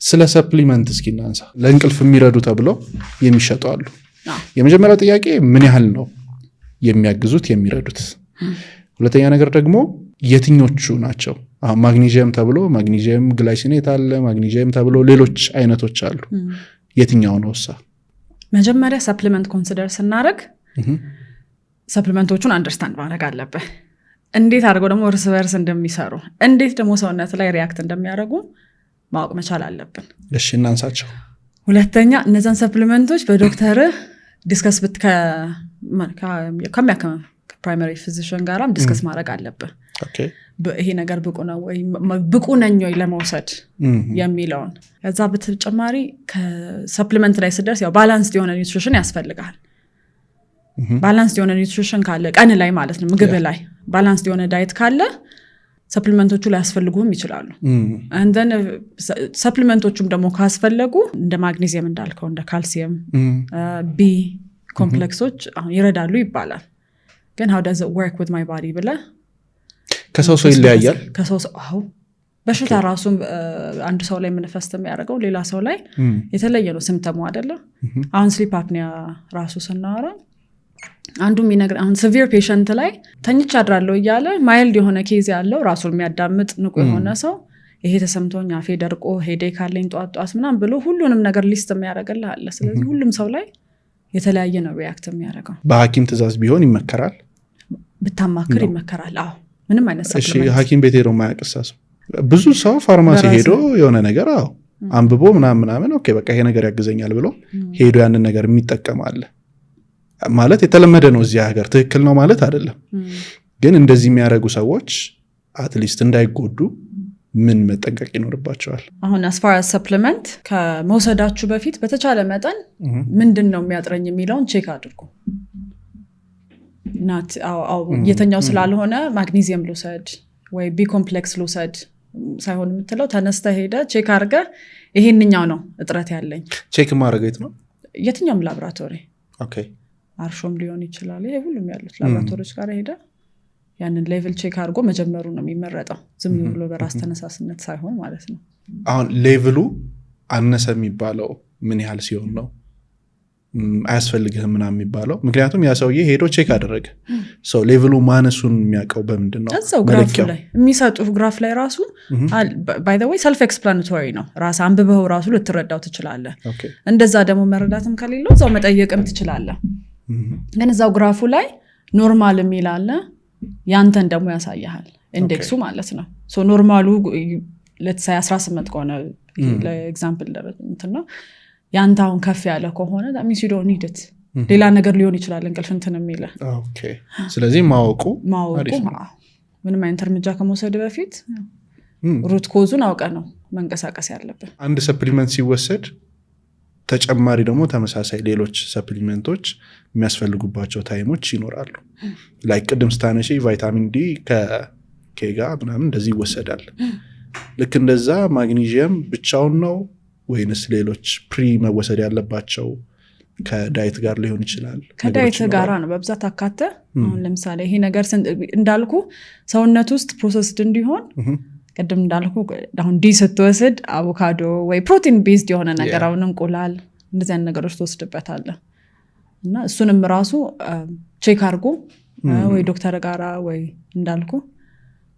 ስለ ሰፕሊመንት እስኪ እናንሳ ለእንቅልፍ የሚረዱ ተብለው የሚሸጡ አሉ የመጀመሪያው ጥያቄ ምን ያህል ነው የሚያግዙት የሚረዱት ሁለተኛ ነገር ደግሞ የትኞቹ ናቸው ማግኒዚየም ተብሎ ማግኒዚየም ግላይሲኔት አለ ማግኒዚየም ተብሎ ሌሎች አይነቶች አሉ የትኛው ነውሳ መጀመሪያ ሰፕሊመንት ኮንሲደር ስናደርግ ሰፕሊመንቶቹን አንደርስታንድ ማድረግ አለበት እንዴት አድርገው ደግሞ እርስ በርስ እንደሚሰሩ እንዴት ደግሞ ሰውነት ላይ ሪአክት እንደሚያደርጉ ማወቅ መቻል አለብን እሺ እናንሳቸው ሁለተኛ እነዛን ሰፕሊመንቶች በዶክተር ዲስከስ ከሚያከም ፕራይመሪ ፊዚሽን ጋራም ዲስከስ ማድረግ አለብን ኦኬ ይሄ ነገር ብቁ ነው ወይ ብቁ ነኝ ወይ ለመውሰድ የሚለውን ከዛ በተጨማሪ ከሰፕሊመንት ላይ ስደርስ ያው ባላንስድ የሆነ ኒውትሪሽን ያስፈልጋል ባላንስድ የሆነ ኒውትሪሽን ካለ ቀን ላይ ማለት ነው ምግብ ላይ ባላንስድ የሆነ ዳይት ካለ ሰፕሊመንቶቹ ላይ ያስፈልጉም ይችላሉ and then ሰፕሊመንቶቹም ደግሞ ካስፈለጉ እንደ ማግኒዚየም እንዳልከው እንደ ካልሲየም ቢ ኮምፕሌክሶች ይረዳሉ ይባላል ግን how does it work with my body ብለ ከሰው ይለያያል ከሰው በሽታ ራሱ አንድ ሰው ላይ መንፈስት የሚያደርገው ሌላ ሰው ላይ የተለየ ነው ሲምፕተሙ አይደለ አሁን ስሊፕ አፕኒያ ራሱ ስናወራ አንዱ የሚነግር አሁን ሲቪር ፔሸንት ላይ ተኝቻ አድራለሁ እያለ ማይልድ የሆነ ኬዝ ያለው ራሱን የሚያዳምጥ ንቁ የሆነ ሰው ይሄ ተሰምቶኝ አፌ ደርቆ ሄዴክ አለኝ ጧጧት ምናምን ብሎ ሁሉንም ነገር ሊስት የሚያደርግልህ አለ ስለዚህ ሁሉም ሰው ላይ የተለያየ ነው ሪአክት የሚያደርገው በሐኪም ትእዛዝ ቢሆን ይመከራል ብታማክር ይመከራል አዎ ምንም አይነት ሰፕሊመንት እሺ ሐኪም ቤት ሄዶ ማያቀሳሱ ብዙ ሰው ፋርማሲ ሄዶ የሆነ ነገር አንብቦ ምናምን ኦኬ በቃ ይሄ ነገር ያግዘኛል ብሎ ሄዶ ያንን ነገር የሚጠቀማል ማለት የተለመደ ነው እዚህ ሀገር ትክክል ነው ማለት አይደለም ግን እንደዚህ የሚያረጉ ሰዎች አትሊስት እንዳይጎዱ ምን መጠንቀቅ ይኖርባቸዋል አሁን as far as supplement ከመውሰዳችሁ በፊት በተቻለ መጠን ምንድነው የሚያጥረኝ የሚለውን ቼክ አድርጉ ናት የተኛው ስላልሆነ ማግኒዚየም ልውሰድ ወይ ቢ ኮምፕሌክስ ልውሰድ ሳይሆን የምትለው ተነስተ ሄደ ቼክ አድርገ ይሄንኛው ነው እጥረት ያለኝ ቼክ ማድረግ ነው የትኛውም ላብራቶሪ ኦኬ አርሾም ሊሆን ይችላል ይሄ ሁሉም ያሉት ላብራቶሪዎች ጋር ሄደ ያንን ሌቭል ቼክ አድርጎ መጀመሩ ነው የሚመረጠው ዝም ብሎ በራስ ተነሳስነት ሳይሆን ማለት ነው አሁን ሌቭሉ አነሰ የሚባለው ምን ያህል ሲሆን ነው አያስፈልግህም ምናምን የሚባለው ምክንያቱም ያ ሰውዬ ሄዶ ቼክ አደረገ ሶ ሌቭሉ ማነሱን የሚያውቀው በምንድነው እዛው ግራፍ ላይ የሚሰጡ ግራፍ ላይ ራሱ by the way self explanatory ነው ራስ አንብበው ራሱ ልትረዳው ትችላለህ እንደዛ ደግሞ መረዳትም ከሌለው እዛው መጠየቅም ትችላለህ ግን እዛው ግራፉ ላይ ኖርማል የሚላለ ያንተን ደግሞ ያሳያል ኢንዴክሱ ማለት ነው ሶ ኖርማሉ let's say 18 ከሆነ ለኤግዛምፕል እንትን ነው ያንተ አሁን ከፍ ያለ ከሆነ that means you don't need it ሌላ ነገር ሊሆን ይችላል እንቅልፍ እንትን የሚለ ኦኬ ስለዚህ ማወቁ ምንም አይነት እርምጃ ከመውሰድ በፊት ሩት ኮዙን አውቀ ነው መንቀሳቀስ ያለብን አንድ ሰፕሊመንት ሲወሰድ ተጨማሪ ደግሞ ተመሳሳይ ሌሎች ሰፕሊመንቶች የሚያስፈልጉባቸው ታይሞች ይኖራሉ ላይክ ቅድም ስታነሺ ቫይታሚን ዲ ከኬጋ ምናምን እንደዚህ ይወሰዳል ልክ እንደዛ ማግኒዚየም ብቻውን ነው ወይንስ ሌሎች ፕሪ መወሰድ ያለባቸው ከዳይት ጋር ሊሆን ይችላል ከዳይት ጋር ነው በብዛት አካተ አሁን ለምሳሌ ይሄ ነገር እንዳልኩ ሰውነት ውስጥ ፕሮሰስድ እንዲሆን ቀደም እንዳልኩ አሁን ዲ ስትወስድ አቮካዶ ወይ ፕሮቲን ቤዝድ የሆነ ነገር አሁን እንቁላል እንደዚህ አይነት ነገሮች ተወስድበታል እና እሱንም ራሱ ቼክ አድርጉ ወይ ዶክተር ጋራ ወይ እንዳልኩ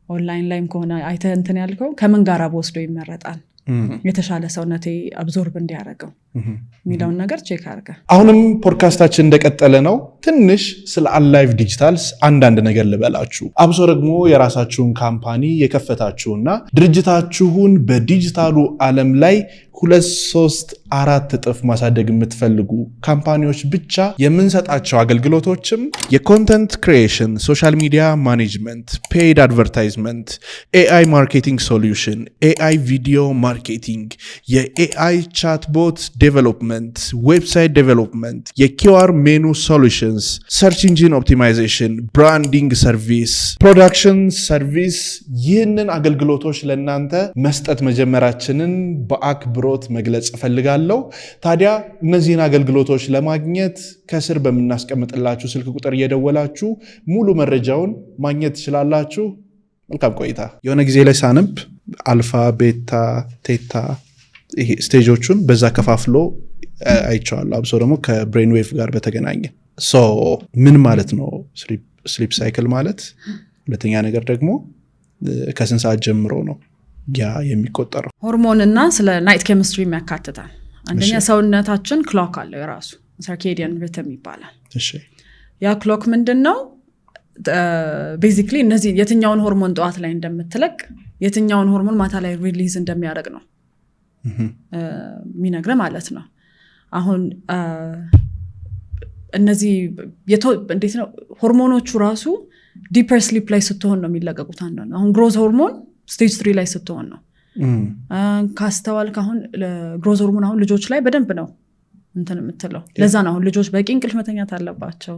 ኦንላይን ላይም ከሆነ አይተ እንትን ያልከው ከምን ጋራ ወስዶ ይመረጣል የተሻለ ሰውነቴ አብዞርብ እንዲያደርገው የሚለውን ነገር ቼክ አድርገ። አሁንም ፖድካስታችን እንደቀጠለ ነው። ትንሽ ስለ አላይቭ ዲጂታልስ አንዳንድ ነገር ልበላችሁ። አብሶ ደግሞ የራሳችሁን ካምፓኒ የከፈታችሁና ድርጅታችሁን በዲጂታሉ ዓለም ላይ 2፣ 3፣ 4 እጥፍ ማሳደግ የምትፈልጉ ካምፓኒዎች ብቻ የምንሰጣቸው አገልግሎቶችም የኮንተንት ክሪኤሽን፣ ሶሻል ሚዲያ ማኔጅመንት፣ ፔይድ አድቨርታይዝመንት፣ ኤአይ ማርኬቲንግ ሶሉሽን፣ ኤአይ ቪዲዮ ማርኬቲንግ፣ የኤአይ ቻትቦት ዴቨሎፕመንት፣ ዌብሳይት ዴቨሎፕመንት፣ የኪውአር ሜኑ ሶሉሽንስ፣ ሰርች ኢንጂን ኦፕቲማይዜሽን፣ ብራንዲንግ ሰርቪስ፣ ፕሮዳክሽን ሰርቪስ ይህንን አገልግሎቶች ለእናንተ መስጠት መጀመራችንን በአክብሮት መግለጽ እፈልጋለሁ። ታዲያ እነዚህን አገልግሎቶች ለማግኘት ከስር በምናስቀምጥላችሁ ስልክ ቁጥር እየደወላችሁ ሙሉ መረጃውን ማግኘት ትችላላችሁ። መልካም ቆይታ። የሆነ ጊዜ ላይ ሳነብ አልፋ፣ ቤታ፣ ቴታ ይሄ ስቴጆቹን በዛ ከፋፍሎ አይቻለሁ። አብሶ ደግሞ ከብሬን ዌቭ ጋር በተገናኘ ምን ማለት ነው ስሊፕ ሳይክል ማለት? ሁለተኛ ነገር ደግሞ ከስንት ሰዓት ጀምሮ ነው ያ የሚቆጠረው? ሆርሞንና ስለ ናይት ኬሚስትሪ የሚያካትታል። አንደኛ ሰውነታችን ክሎክ አለው የራሱ ሰርኬዲያን ሪትም ይባላል። እሺ ያ ክሎክ ምንድነው? ቤዚክሊ እነዚህ የትኛውን ሆርሞን ጠዋት ላይ እንደምትለቅ የትኛውን ሆርሞን ማታ ላይ ሪሊዝ እንደሚያደርግ ነው የሚነግረ ማለት ነው። አሁን እነዚህ እንዴት ነው ሆርሞኖቹ ራሱ ዲፐር ስሊፕ ላይ ስትሆን ነው የሚለቀቁት። አንደኛ አሁን ግሮዝ ሆርሞን ስቴጅ 3 ላይ ስትሆን ነው። ካስተዋልክ አሁን ግሮዝ ሆርሞን አሁን ልጆች ላይ በደንብ ነው እንትን የምትለው። ለዛ ነው አሁን ልጆች በቂ እንቅልፍ መተኛት አለባቸው።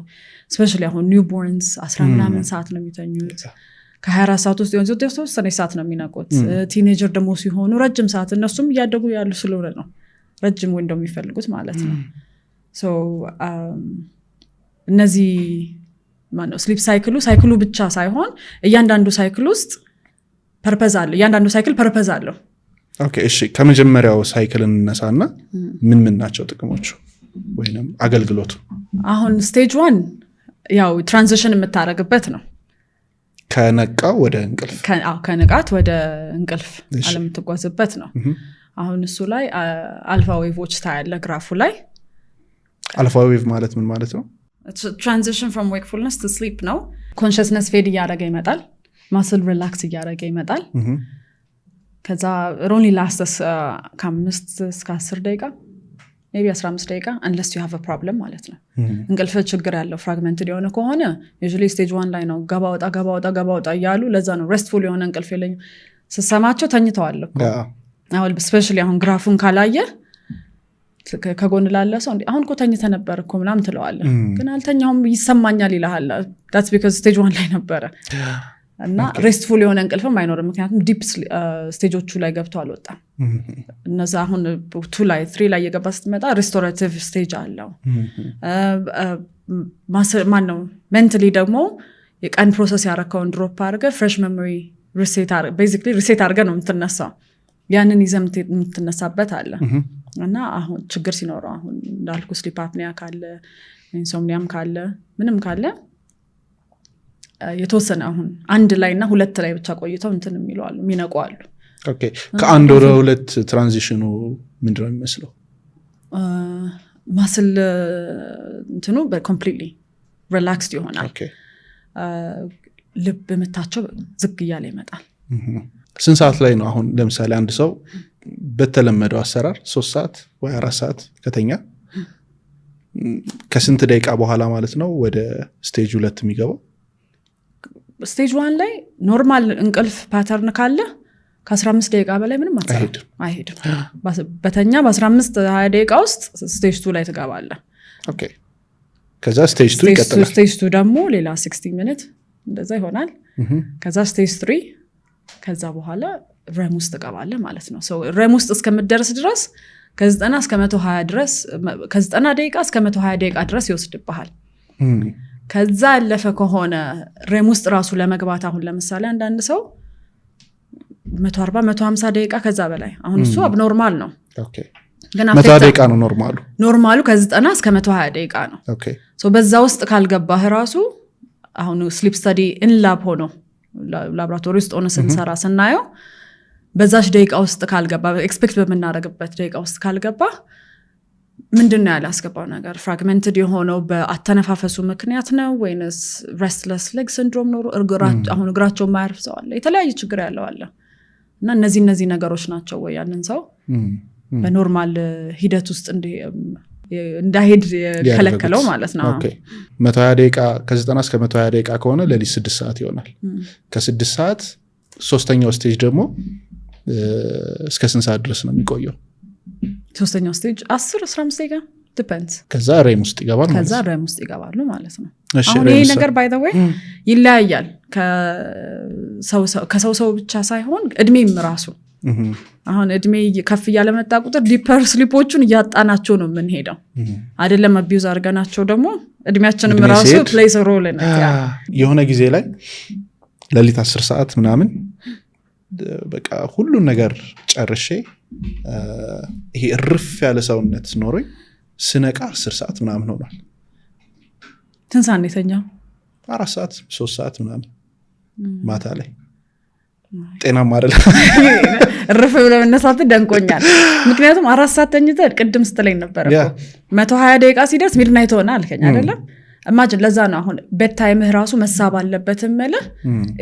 ስፔሻሊ አሁን ኒውቦርንስ 10 ምናምን ሰዓት ነው የሚተኙት። ከ24 ሰዓት ውስጥ የሆነ 3 ሰዓት ነው የሚነቁት። ቲኔጀር ደግሞ ሲሆኑ ረጅም ሰዓት እነሱም እያደጉ ያሉ ስለሆነ ነው ረጅም ዊንዶው የሚፈልጉት ማለት ነው። እነዚህ ማነው ስሊፕ ሳይክሉ ብቻ ሳይሆን እያንዳንዱ ሳይክል ውስጥ ፐርፐዝ አለው። እያንዳንዱ ሳይክል ፐርፐዝ አለው። ኦኬ እሺ፣ ከመጀመሪያው ሳይክል እንነሳና ምን ናቸው ጥቅሞቹ ወይንም አገልግሎቱ? አሁን ስቴጅ 1 ያው ትራንዚሽን የምታረግበት ነው። ከነቃው ወደ እንቅልፍ ከንቃት ወደ እንቅልፍ አለምትጓዝበት ነው። አሁን እሱ ላይ አልፋ ዌቮች ታያለ ግራፉ ላይ። አልፋ ዌቭ ማለት ምን ማለት ነው? ትራንዚሽን ፍሮም ዌክፉልነስ ቱ ስሊፕ ነው። ኮንሽስነስ ፌድ እያደረገ ይመጣል። ማስል ሪላክስ እያደረገ ይመጣል። ከዛ ሮንሊ ላስትስ ከ5 እስከ 10 ደቂቃ maybe 15 ደቂቃ unless you have a problem ማለት ነው። እንቅልፍ ችግር ያለው ፍራግመንትድ የሆነ ከሆነ usually stage 1 ላይ ነው ገባ ወጣ ያሉ። ለዛ ነው restful የሆነ እንቅልፍ የለኝም ስሰማቸው ተኝተዋል እኮ። አሁን ስፔሻሊ አሁን ግራፉን ካላየ ከጎን ላለ ሰው አሁን እኮ ተኝተ ነበር እኮ ምናምን ትለዋለህ፣ ግን አልተኛውም ይሰማኛል ይላል። that's because stage 1 ላይ ነበረ እና ሬስትፉል የሆነ እንቅልፍም አይኖርም። ምክንያቱም ዲፕ ስቴጆቹ ላይ ገብቶ አልወጣም። እነዛ አሁን 2 ላይ 3 ላይ የገባ ስትመጣ ሪስቶራቲቭ ስቴጅ አለው። ማነው ሜንታሊ ደግሞ የቀን ፕሮሰስ ያረከውን ድሮፕ አድርገህ ፍሬሽ ሜሞሪ ሪሴት አድርገህ ነው የምትነሳው። ያንን ይዘህ የምትነሳበት አለ እና አሁን ችግር ሲኖረው አሁን እንዳልኩ ስሊፕ አፕኒያ ካለ ኢንሶምኒያም ካለ ምንም ካለ የተወሰነ አሁን 1 ላይ እና 2 ላይ ብቻ ቆይተው እንትን የሚለዋሉ የሚነቁዋሉ። ኦኬ ከ1 ወደ 2 ትራንዚሽኑ ምንድነው የሚመስለው? ማስል እንትኑ በኮምፕሊትሊ ሪላክስድ ይሆናል። ኦኬ ልብ ምታቸው ዝግ እያለ ይመጣል። ስንት ሰዓት ላይ ነው አሁን ለምሳሌ አንድ ሰው በተለመደው አሰራር 3 ሰዓት ወይ 4 ሰዓት ከተኛ ከስንት ደቂቃ በኋላ ማለት ነው ወደ ስቴጅ 2 የሚገባው? ስቴጅ 1 ላይ ኖርማል እንቅልፍ ፓተርን ካለ ከ15 ደቂቃ በላይ ምንም አይሄድም። በተኛ በ15-20 ደቂቃ ውስጥ ስቴጅ 2 ላይ ትገባለህ። ኦኬ ከዛ ስቴጅ 2 ይቀጥላል። ስቴጅ 2 ደግሞ ሌላ 60 ሚኒት እንደዛ ይሆናል። ከዛ ስቴጅ 3 ከዛ በኋላ ረም ውስጥ ትገባለህ ማለት ነው። ረም ውስጥ እስከምትደርስ ድረስ ከ90 እስከ 120 ድረስ ከ90 ደቂቃ እስከ 120 ደቂቃ ድረስ ይወስድብሃል። ከዛ ያለፈ ከሆነ ረም ውስጥ ራሱ ለመግባት አሁን ለምሳሌ አንዳንድ ሰው 140-150 ደቂቃ ከዛ በላይ አሁን እሱ አብኖርማል ነው። ኦኬ ግን 100 ደቂቃ ነው ኖርማሉ ከ90 እስከ 120 ደቂቃ ነው። ኦኬ በዛ ውስጥ ካልገባህ ራሱ አሁን ስሊፕ ስተዲ ኢን ላብ ሆኖ ላብራቶሪ ውስጥ ሆነ ስንሰራ ስናየው በዛሽ ደቂቃ ውስጥ ካልገባ ኤክስፔክት በመናረግበት ደቂቃ ውስጥ ካልገባ ምንድነው ያላስገባው ነገር ፍራግመንትድ የሆነው በአተነፋፈሱ ምክንያት ነው ወይንስ restless leg syndrome ነው አሁን እግራቸው ማያርፍ ሰው አለ የተለያየ ችግር ያለው አለ እና እነዚህ ነገሮች ናቸው ወይ ያንን ሰው በኖርማል ሂደት ውስጥ እንዳይሄድ ከለከለው ማለት ነው ኦኬ 120 ደቂቃ ከ90 እስከ 120 ደቂቃ ከሆነ ለሊት 6 ሰዓት ይሆናል ከ6 ሰዓት ሶስተኛው ስቴጅ ደግሞ እስከ 6 ሰዓት ድረስ ነው የሚቆየው ሶስተኛው ስቴጅ 10-15 ደቂቃ depends ከዛ ሬም ውስጥ ይገባሉ ማለት ነው አሁን ይሄ ነገር by the way ይለያያል ከሰው ብቻ ሳይሆን እድሜም ራሱ አሁን እድሜ ከፍ ያለመጣ ቁጥር ዲፐር ስሊፖቹን ያጣናቸው ነው ምን ሄደው አይደለም አቢዩዝ አርገናቸው ደግሞ እድሜያችንም ራሱ plays a role in it የሆነ ጊዜ ላይ ለሊት 10 ሰዓት ምናምን በቃ ሁሉ ነገር ጨርሼ ይሄ እርፍ ያለ ሰውነት ኖሮኝ ስነቃ 10 ሰዓት ምናምን ሆኗል ትንሳን የተኛው 4 ሰዓት 3 ሰዓት ምናምን ማታ ላይ ጤናማ አይደል እርፍ ብለ መነሳት ደንቆኛል ምክንያቱም 4 ሰዓት ተኝተህ ቅድም ስትለኝ ነበር እኮ 120 ደቂቃ ሲደርስ ሚድናይት ሆነ አልከኝ አይደለም imagine ለዛ ነው አሁን ቤድ ታይም ራሱ መሳብ አለበት ማለት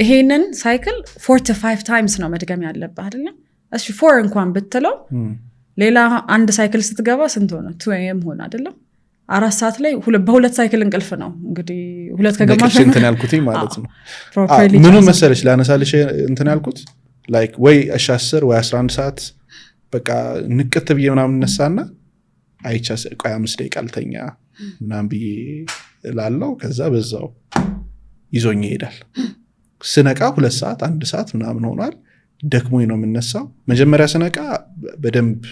ይሄንን ሳይክል 4 to 5 times ነው መድገም ያለበት አይደለም እሺ 4 እንኳን ብትለው ሌላ አንድ ሳይክል ስትገባ ስንት ሆነ 2 am ሆነ አይደለም 4 ሰዓት ላይ በሁለት ሳይክል እንቅልፍ ነው እንግዲህ ሁለት ከገማሽ እንትን ያልኩትኝ ማለት ነው ምኑ መሰለሽ ላነሳልሽ እንትን ያልኩት ላይክ ወይ 10 ወይ 11 ሰዓት በቃ ንቅት ብዬ ምናምን ነሳና አይቻስ ቆይ 5 ደቂቃ ልተኛ ምናምን ብዬ ላለው ከዛ በዛው ይዞኝ ይሄዳል ስነቃ 2 ሰዓት 1 ሰዓት ምናምን ሆኗል ደክሞኝ ነው የምነሳው መጀመሪያ ስነቃ በደንብ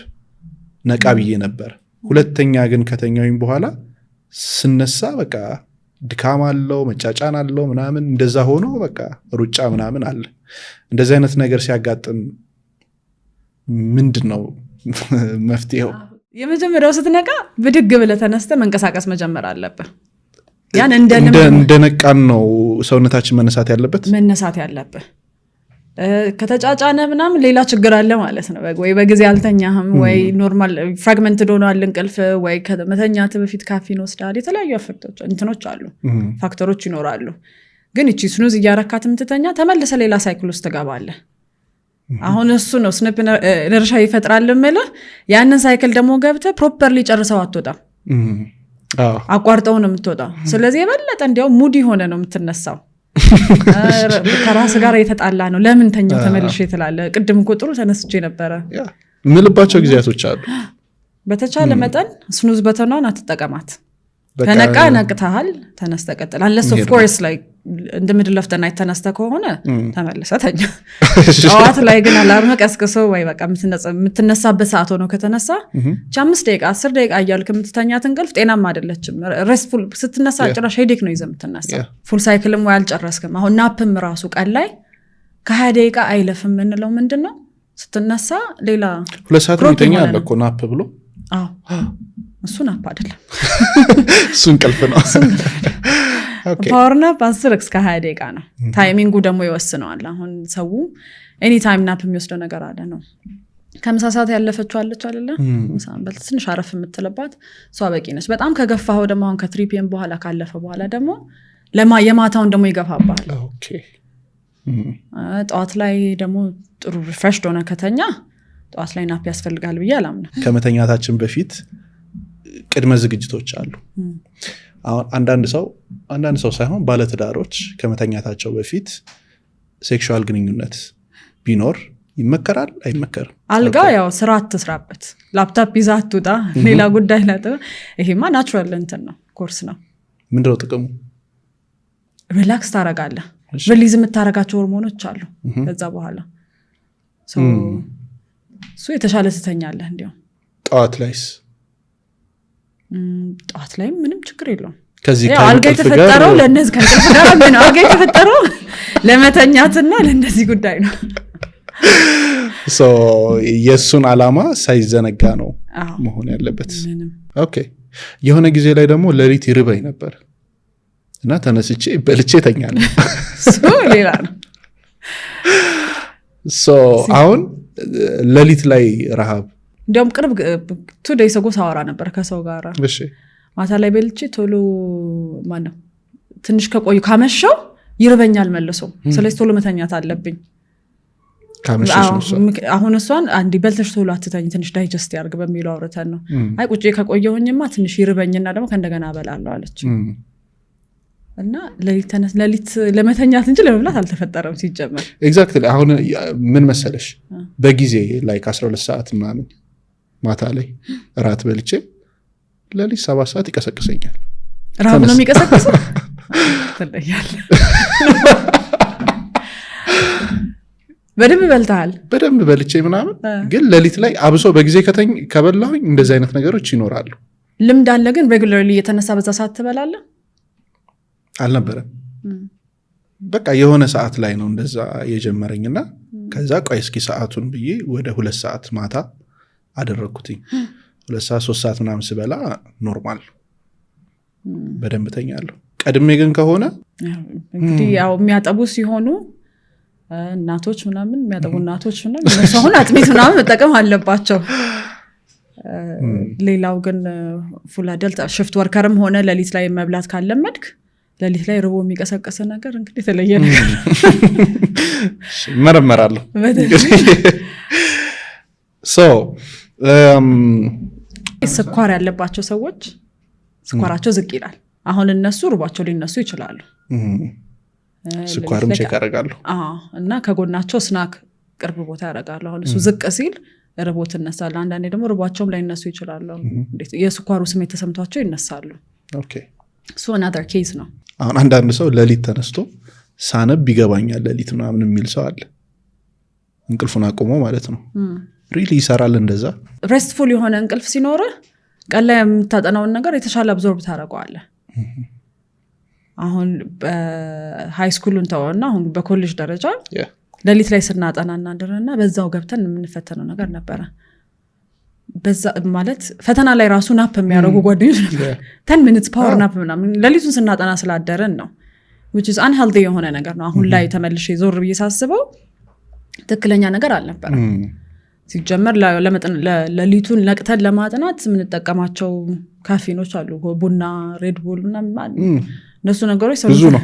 ነቃ ብዬ ነበር ሁለተኛ ግን ከተኛውኝ በኋላ ስነሳ በቃ ድካም አለው መጫጫን አለው ምናምን እንደዛ ሆኖ በቃ ሩጫ ምናምን አለ እንደዚህ አይነት ነገር ሲያጋጥም ምንድነው መፍትሄው የመጀመሪያው ስትነቃ ብድግ ብለህ ተነስተ መንቀሳቀስ መጀመር አለበት ያን እንደነቃን ነው ሰውነታችን መነሳት ያለበት ከተጫጫነ ምናምን ሌላ ችግር አለ ማለት ነው ወይ በጊዜ አልተኛህም ወይ ኖርማል ፍራግመንትድ ሆኗል እንቅልፍ ወይ ከመተኛት በፊት ካፌን ወስዳል የተለያዩ አፈክቶች እንትኖች አሉ ፋክተሮች ይኖራሉ ግን እቺ ስኑዝ ያረካት ምትተኛ ተመለሰ ሌላ ሳይክል ውስጥ ተጋባለ አሁን እሱ ነው ስነፕ ኢነርጂ ይፈጥራል ማለት ያንን ሳይክል ደግሞ ገብተ ፕሮፐርሊ ጨርሰው አትወጣም አቋርጠው ነው የምትወጣው ስለዚህ የበለጠ እንዲያው ሙዲ ሆነ ነው የምትነሳው ከራስ ጋር የተጣላ ነው ለምን ተኛው ተመልሼ ይተላል ቅድም እኮ ጥሩ ተነስቼ ነበር ምልባቸው ጊዜያቶች አሉ በተቻለ መጠን ስኑዝ በተናውን አትጠቀማት ከነቃ ነቅታል ተነስተ ቀጥል unless of course like in the middle of the night ተነስተ ከሆነ ተመለሰተኛ አዋት ላይ ግን አላርም ቀስቅሶ ወይ በቃ የምትነሳበት ሰዓት ሆኖ ከተነሳ 5 ደቂቃ 10 ደቂቃ እያልክ የምትተኛት እንቅልፍ ጤናማ አይደለችም restful ስትነሳ ጭራሽ ሄዴክ ነው ይዘምትነሳ full cycleም ወይ አልጨረስክም አሁን ናፕም ራሱ ቀን ላይ ከ20 ደቂቃ አይለፍም እንለው ምንድነው ስትነሳ ሌላ 2 ሰዓት ነው ይተኛል እኮ ናፕ ብሎ እሱ ናፕ አይደለም እሱ እንቅልፍ ነው ፓወር ናፕ 10 እስከ 20 ደቂቃ ነው ታይሚንጉ ደግሞ ይወስነዋል አሁን ሰው ኤኒ ታይም ናፕ የሚወስደው ነገር አለ ነው ከምሳ ሰዓት ያለፈችው አለች አይደለ ምሳን በትንሽ አረፍ የምትለባት ሷ በቂ ነች በጣም ከገፋው ደግሞ አሁን ከ3 PM በኋላ ካለፈ በኋላ ደግሞ የማታውን ደግሞ ይገፋባል ኦኬ ጧት ላይ ደግሞ ጥሩ ሪፍሬሽድ ሆነ ከተኛ ጧት ላይ ናፕ ያስፈልጋል ብዬ አላምነው ከመተኛታችን በፊት ቅድመ ዝግጅቶች አሉ አሁን አንዳንድ ሰው ሳይሆን ባለትዳሮች ከመተኛታቸው በፊት ሴክሹዋል ግንኙነት ቢኖር ይመከራል አይመከርም አልጋ ያው ስራ አትስራበት ላፕቶፕ ይዛ አትውጣ ሌላ ጉዳይ ላይ ይሄማ ናቹራል እንትን ነው ኮርስ ነው ምንድነው ጥቅሙ ሪላክስ ታረጋለህ ሪሊዝ የምታረጋቸው ሆርሞኖች አሉ ከዛ በኋላ ሶ የተሻለ ትተኛለህ እንዲያው ጧት ላይ ምንም ችግር የለውም ከዚህ አልጋ የተፈጠረው ለነዚህ ከንቅልፍ ጋር ነው አልጋ የተፈጠረው ለመተኛትና ለነዚህ ጉዳይ ነው ሶ የሱን አላማ ሳይዘነጋ ነው መሆን ያለበት ኦኬ የሆነ ጊዜ ላይ ደግሞ ለሊት ይርበኝ ነበር እና ተነስቼ በልቼ ተኛለሁ ሶ ሌላ ነው ሶ አሁን ለሊት ላይ ረሃብ እንደውም ቅርብ 2 days ago ሳወራ ነበር ከሰው ጋር እሺ ማታ ላይ በልቼ ቶሎ ማነው ትንሽ ከቆዩ ካመሸው ይርበኛል መልሶ ስለዚህ ቶሎ መተኛት አለብኝ ካመሸሽ አሁን እሷን አንዲ በልተሽ ቶሎ አትተኝ ትንሽ ዳይጀስት ያርግ በሚለው አውርተን ነው አይ ቁጭ ከቆየሁኝማ ትንሽ ይርበኝና ደግሞ ከእንደገና አበላለሁ አለች እና ለሊት ለመተኛት እንጂ ለመብላት አልተፈጠረም ሲጀመር ኤግዛክትሊ አሁን ምን መሰለሽ በጊዜ ላይክ 12 ሰዓት ምናምን ማታ ላይ ራት በልቼ ለሊት 7 ሰዓት ይቀሰቅሰኛል ራብ ነው የሚቀሰቅሰው ተለያለ በደንብ በልቼ ምናምን ግን ለሊት ላይ አብሶ በጊዜ ከበላሁኝ እንደዚህ አይነት ነገሮች ይኖራሉ ልምድ አለ ግን ሬጉላርሊ የተነሳ በዛ ሰዓት ትበላለህ አልነበረም በቃ የሆነ ሰዓት ላይ ነው እንደዛ የጀመረኝና ከዛ ቆይ እስኪ ሰዓቱን ብዬ ወደ 2 ሰዓት ማታ አደረኩትኝ 2 ሰዓት 3 ሰዓት ምናምን ስበላ ኖርማል በደንብ ተኛለሁ ቀድሜ ግን ከሆነ እንግዲህ ያው የሚያጠቡ ሲሆኑ እናቶች ምናምን የሚያጠቡ እናቶች ምናምን እነሱ አሁን አጥሚት ምናምን መጠቀም አለባቸው ሌላው ግን ፉል አደልት ሽፍት ወርከርም ሆነ ለሊት ላይ መብላት ካለመድክ ለሊት ላይ ርቦ የሚቀሰቀሰ ነገር እንግዲህ ተለየ ነገር መረመራለሁ ስኳር ያለባቸው ሰዎች ስኳራቸው ዝቅ ይላል አሁን እነሱ ርቧቸው ሊነሱ ይችላሉ ስኳርም ቼክ ያደርጋሉ እና ከጎናቸው ስናክ ቅርብ ቦታ ያደርጋሉ አሁን እሱ ዝቅ ሲል ርቦት ተነሳለ አንዳንዴ ደግሞ ርቧቸውም ላይ እነሱ ይችላሉ የስኳሩ ስሜት ተሰምቷቸው ይነሳሉ ኦኬ so another case ነው አሁን አንዳንድ ሰው ለሊት ተነስቶ ሳነብ ይገባኛል ለሊት ምናምን የሚል ሰው አለ እንቅልፉን አቆሞ ማለት ነው ሪሊ ይሰራል እንደዛ ሬስትፉል የሆነ እንቅልፍ ሲኖር ቀላ የምታጠናውን ነገር የተሻለ አብዞርብ ታደርገዋለህ አሁን በሃይ ስኩልን ተወውና አሁን በኮሌጅ ደረጃ ለሊት ላይ ስናጠናና እንደረና በዛው ገብተን የምንፈተነው ነገር ነበር በዛ ማለት ፈተና ላይ ራሱ ናፕ የሚያደርጉ ጓደኞች ነበር 10 minutes power nap ምናምን ለሊቱን ስናጠና ስላደረን ነው which is unhealthy የሆነ ነገር ነው አሁን ላይ ተመልሼ ዞር ብዬ ሳስበው ትክክለኛ ነገር አልነበረም ሲጀመር ለሊቱን ነቅተን ለማጥናት ምን ተጠቀማቸው ካፌኖች አሉ ቡና ሬድ ቡል ምናምን እነሱ ነገሮች ብዙ ነው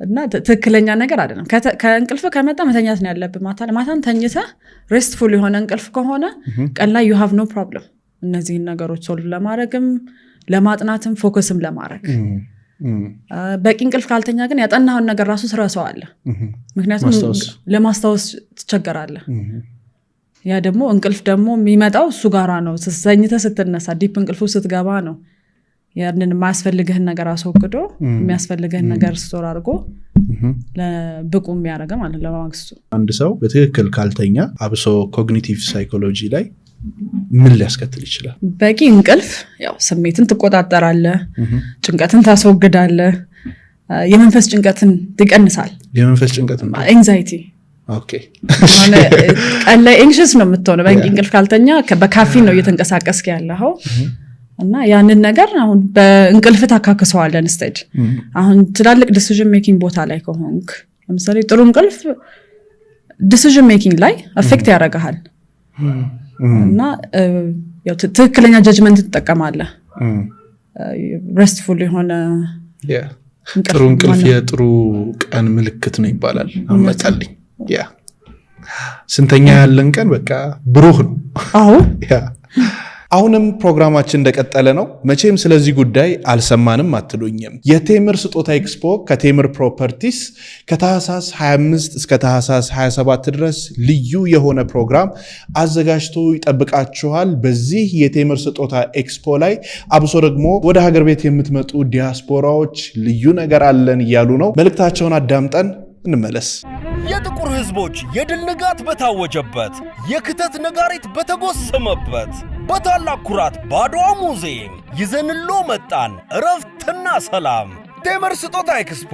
እና ትክክለኛ ነገር አይደለም ከእንቅልፍ ከመጣ መተኛት ነው ያለብህ ማታን ተኝተህ ሬስትፉል የሆነ እንቅልፍ ከሆነ ቀን ላይ you have no problem እነዚህ ነገሮች ሶልቭ ለማድረግም ለማጥናትም ፎከስም ለማድረግ በቂ እንቅልፍ ካልተኛ ግን ያጠናውን ነገር ራሱ ትረሳዋለህ ምክንያቱም ለማስታወስ ትቸገራለህ ያ ደግሞ እንቅልፍ ደግሞ የሚመጣው እሱ ጋራ ነው ተሰኝተህ ስትነሳ ዲፕ እንቅልፉ ስትገባ ነው ያንን ማስፈልግህን ነገር አስወግዶ የሚያስፈልግህን ነገር ስቶር አድርጎ ለብቁ የሚያደርገው ማለት ለማግስቱ አንድ ሰው በትክክል ካልተኛ አብሶ ኮግኒቲቭ ሳይኮሎጂ ላይ ምን ሊያስከትል ይችላል በቂ እንቅልፍ ያው ስሜትን ትቆጣጠራለህ ጭንቀትን ታስወግዳለህ የመንፈስ ጭንቀትን ትቀንሳል የመንፈስ ጭንቀትን anxiety ኦኬ ቀን ላይ anxious ነው የምትሆነው በቂ እንቅልፍ ካልተኛ በካፊን ነው እየተንቀሳቀስክ ያለኸው እና ያንን ነገር አሁን በእንቅልፍ ታካክሰዋለን ስቴጅ አሁን ትላልቅ ዲሲዥን ሜኪንግ ቦታ ላይ ከሆንክ ለምሳሌ ጥሩ እንቅልፍ ዲሲዥን ሜኪንግ ላይ አፌክት ያደርጋል እና ያው ትክክለኛ ጀጅመንት ትጠቀማለህ ሬስትፉል የሆነ ጥሩ እንቅልፍ የጥሩ ቀን ምልክት ነው ይባላል አመጣልኝ ስንተኛ ያለን ቀን በቃ ብሩህ ነው አዎ አሁንም ፕሮግራማችን እንደቀጠለ ነው መቼም ስለዚህ ጉዳይ አልሰማንም አትሉኝም የቴምር ስጦታ ኤክስፖ ከቴምር ፕሮፐርቲስ ከታህሳስ 25 እስከ ታህሳስ 27 ድረስ ልዩ የሆነ ፕሮግራም አዘጋጅቶ ይጠብቃችኋል በዚህ የቴምር ስጦታ ኤክስፖ ላይ አብሶ ደግሞ ወደ ሀገር ቤት የምትመጡ ዲያስፖራዎች ልዩ ነገር አለን እያሉ ነው መልእክታቸውን አዳምጠን እንመለስ የጥቁር ህዝቦች የድል ንጋት በታወጀበት የክተት ነጋሪት በተጎሰመበት በታላቅ ኩራት በአድዋ ሙዚየም ይዘንሎ መጣን እረፍትና ሰላም ቴምር ስጦታ ኤክስፖ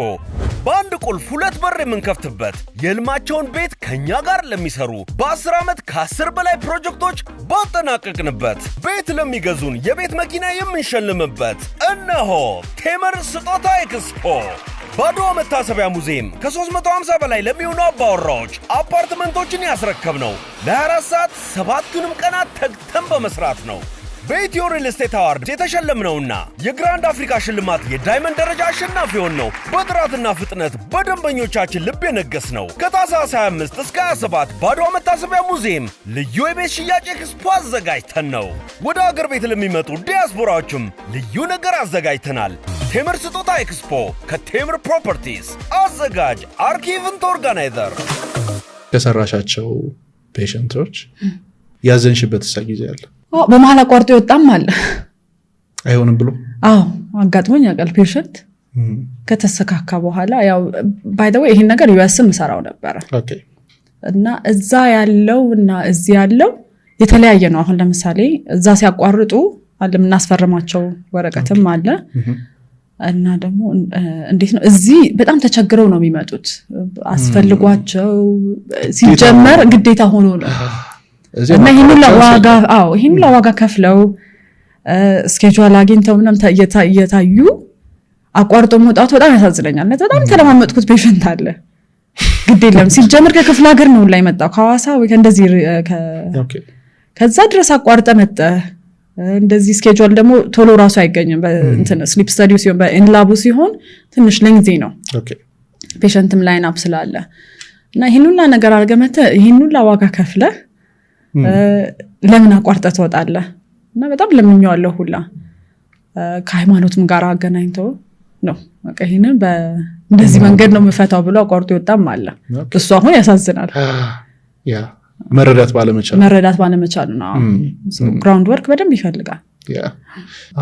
በአንድ ቁልፍ 2 በር የምንከፍትበት የህልማቸውን ቤት ከኛ ጋር ለሚሰሩ በ10 ዓመት ከ10 በላይ ፕሮጀክቶች ባጠናቀቅንበት ቤት ለሚገዙን የቤት መኪና የምንሸልምበት እነሆ ቴምር ስጦታ ኤክስፖ ባድዋ መታሰቢያ ሙዚየም ከ350 በላይ ለሚሆኑ አባወራዎች አፓርትመንቶችን ያስረከብነው ለ24 ሰዓት 7ቱንም ቀናት ተግተን በመስራት ነው። በኢትዮ ሪል ስቴት አዋርድ የተሸለምነውና የግራንድ አፍሪካ ሽልማት የዳይመንድ ደረጃ አሸናፊ ሆነው በጥራትና ፍጥነት በደንበኞቻችን ልብ የነገስነው ከታህሳስ 25 እስከ 27 ባድዋ መታሰቢያ ሙዚየም ልዩ የቤት ሽያጭ ኤክስፖ አዘጋጅተን ነው። ወደ አገር ቤት ለሚመጡ ዲያስፖራዎችም ልዩ ነገር አዘጋጅተናል። ቴምር ስጦታ ኤክስፖ ከቴምር ፕሮፐርቲስ አዘጋጅ አርኪ ኢቨንት ኦርጋናይዘር። ከሰራሻቸው ፔሸንቶች ያዘንሽበት ጊዜ አለ? በመሃል አቋርጦ ይወጣም አለ አይሆንም ብሎ አጋጥሞኝ ያቀል ፔሸንት ከተሰካካ በኋላ ያው ባይ ዘ ዌይ ይሄን ነገር ዩኤስም ሰራው ነበር። ኦኬ። እና እዛ ያለውና እዚህ ያለው የተለያየ ነው። አሁን ለምሳሌ እዛ ሲያቋርጡ አለም እናስፈርማቸው ወረቀትም አለ እና ደግሞ እንዴት ነው እዚህ በጣም ተቸግረው ነው የሚመጡት አስፈልጓቸው ሲጀመር ግዴታ ሆኖ ነው እና ይሄን ለዋጋ ከፍለው ስኬጁል አግኝተው ምንም እየታዩ አቋርጦ መውጣቱ በጣም ያሳዝነኛል። በጣም ተለማመጥኩት ፔሸንት አለ ግድ የለም ሲጀመር ከክፍለ ሀገር ነው ላይ መጣው ከሐዋሳ ወይ ከእንደዚህ ከዛ ድረስ አቋርጠ መጣ እንደዚህ ስኬጁል ደግሞ ቶሎ ራሱ አይገኝም በእንትን ስሊፕ ስታዲው ሲሆን በኢንላቡ ሲሆን ትንሽ ሌንግዚ ነው። ኦኬ። ፔሸንትም ላይን አፕ ስላለ እና ይሄን ሁሉ ነገር አርገመተ ይሄን ሁሉ ዋጋ ከፍለ ለምን አቋርጠ ትወጣለህ? እና በጣም ለምኛለሁ ሁላ ከሃይማኖትም ጋር አገናኝተው ነው በቃ ይሄንን በእንደዚህ መንገድ ነው መፈታው ብሎ አቋርጦ ይወጣም አለ። እሱ አሁን ያሳዝናል። ያ መረዳት ባለመቻል ነው። ግራውንድ ወርክ በደንብ ይፈልጋል። ያ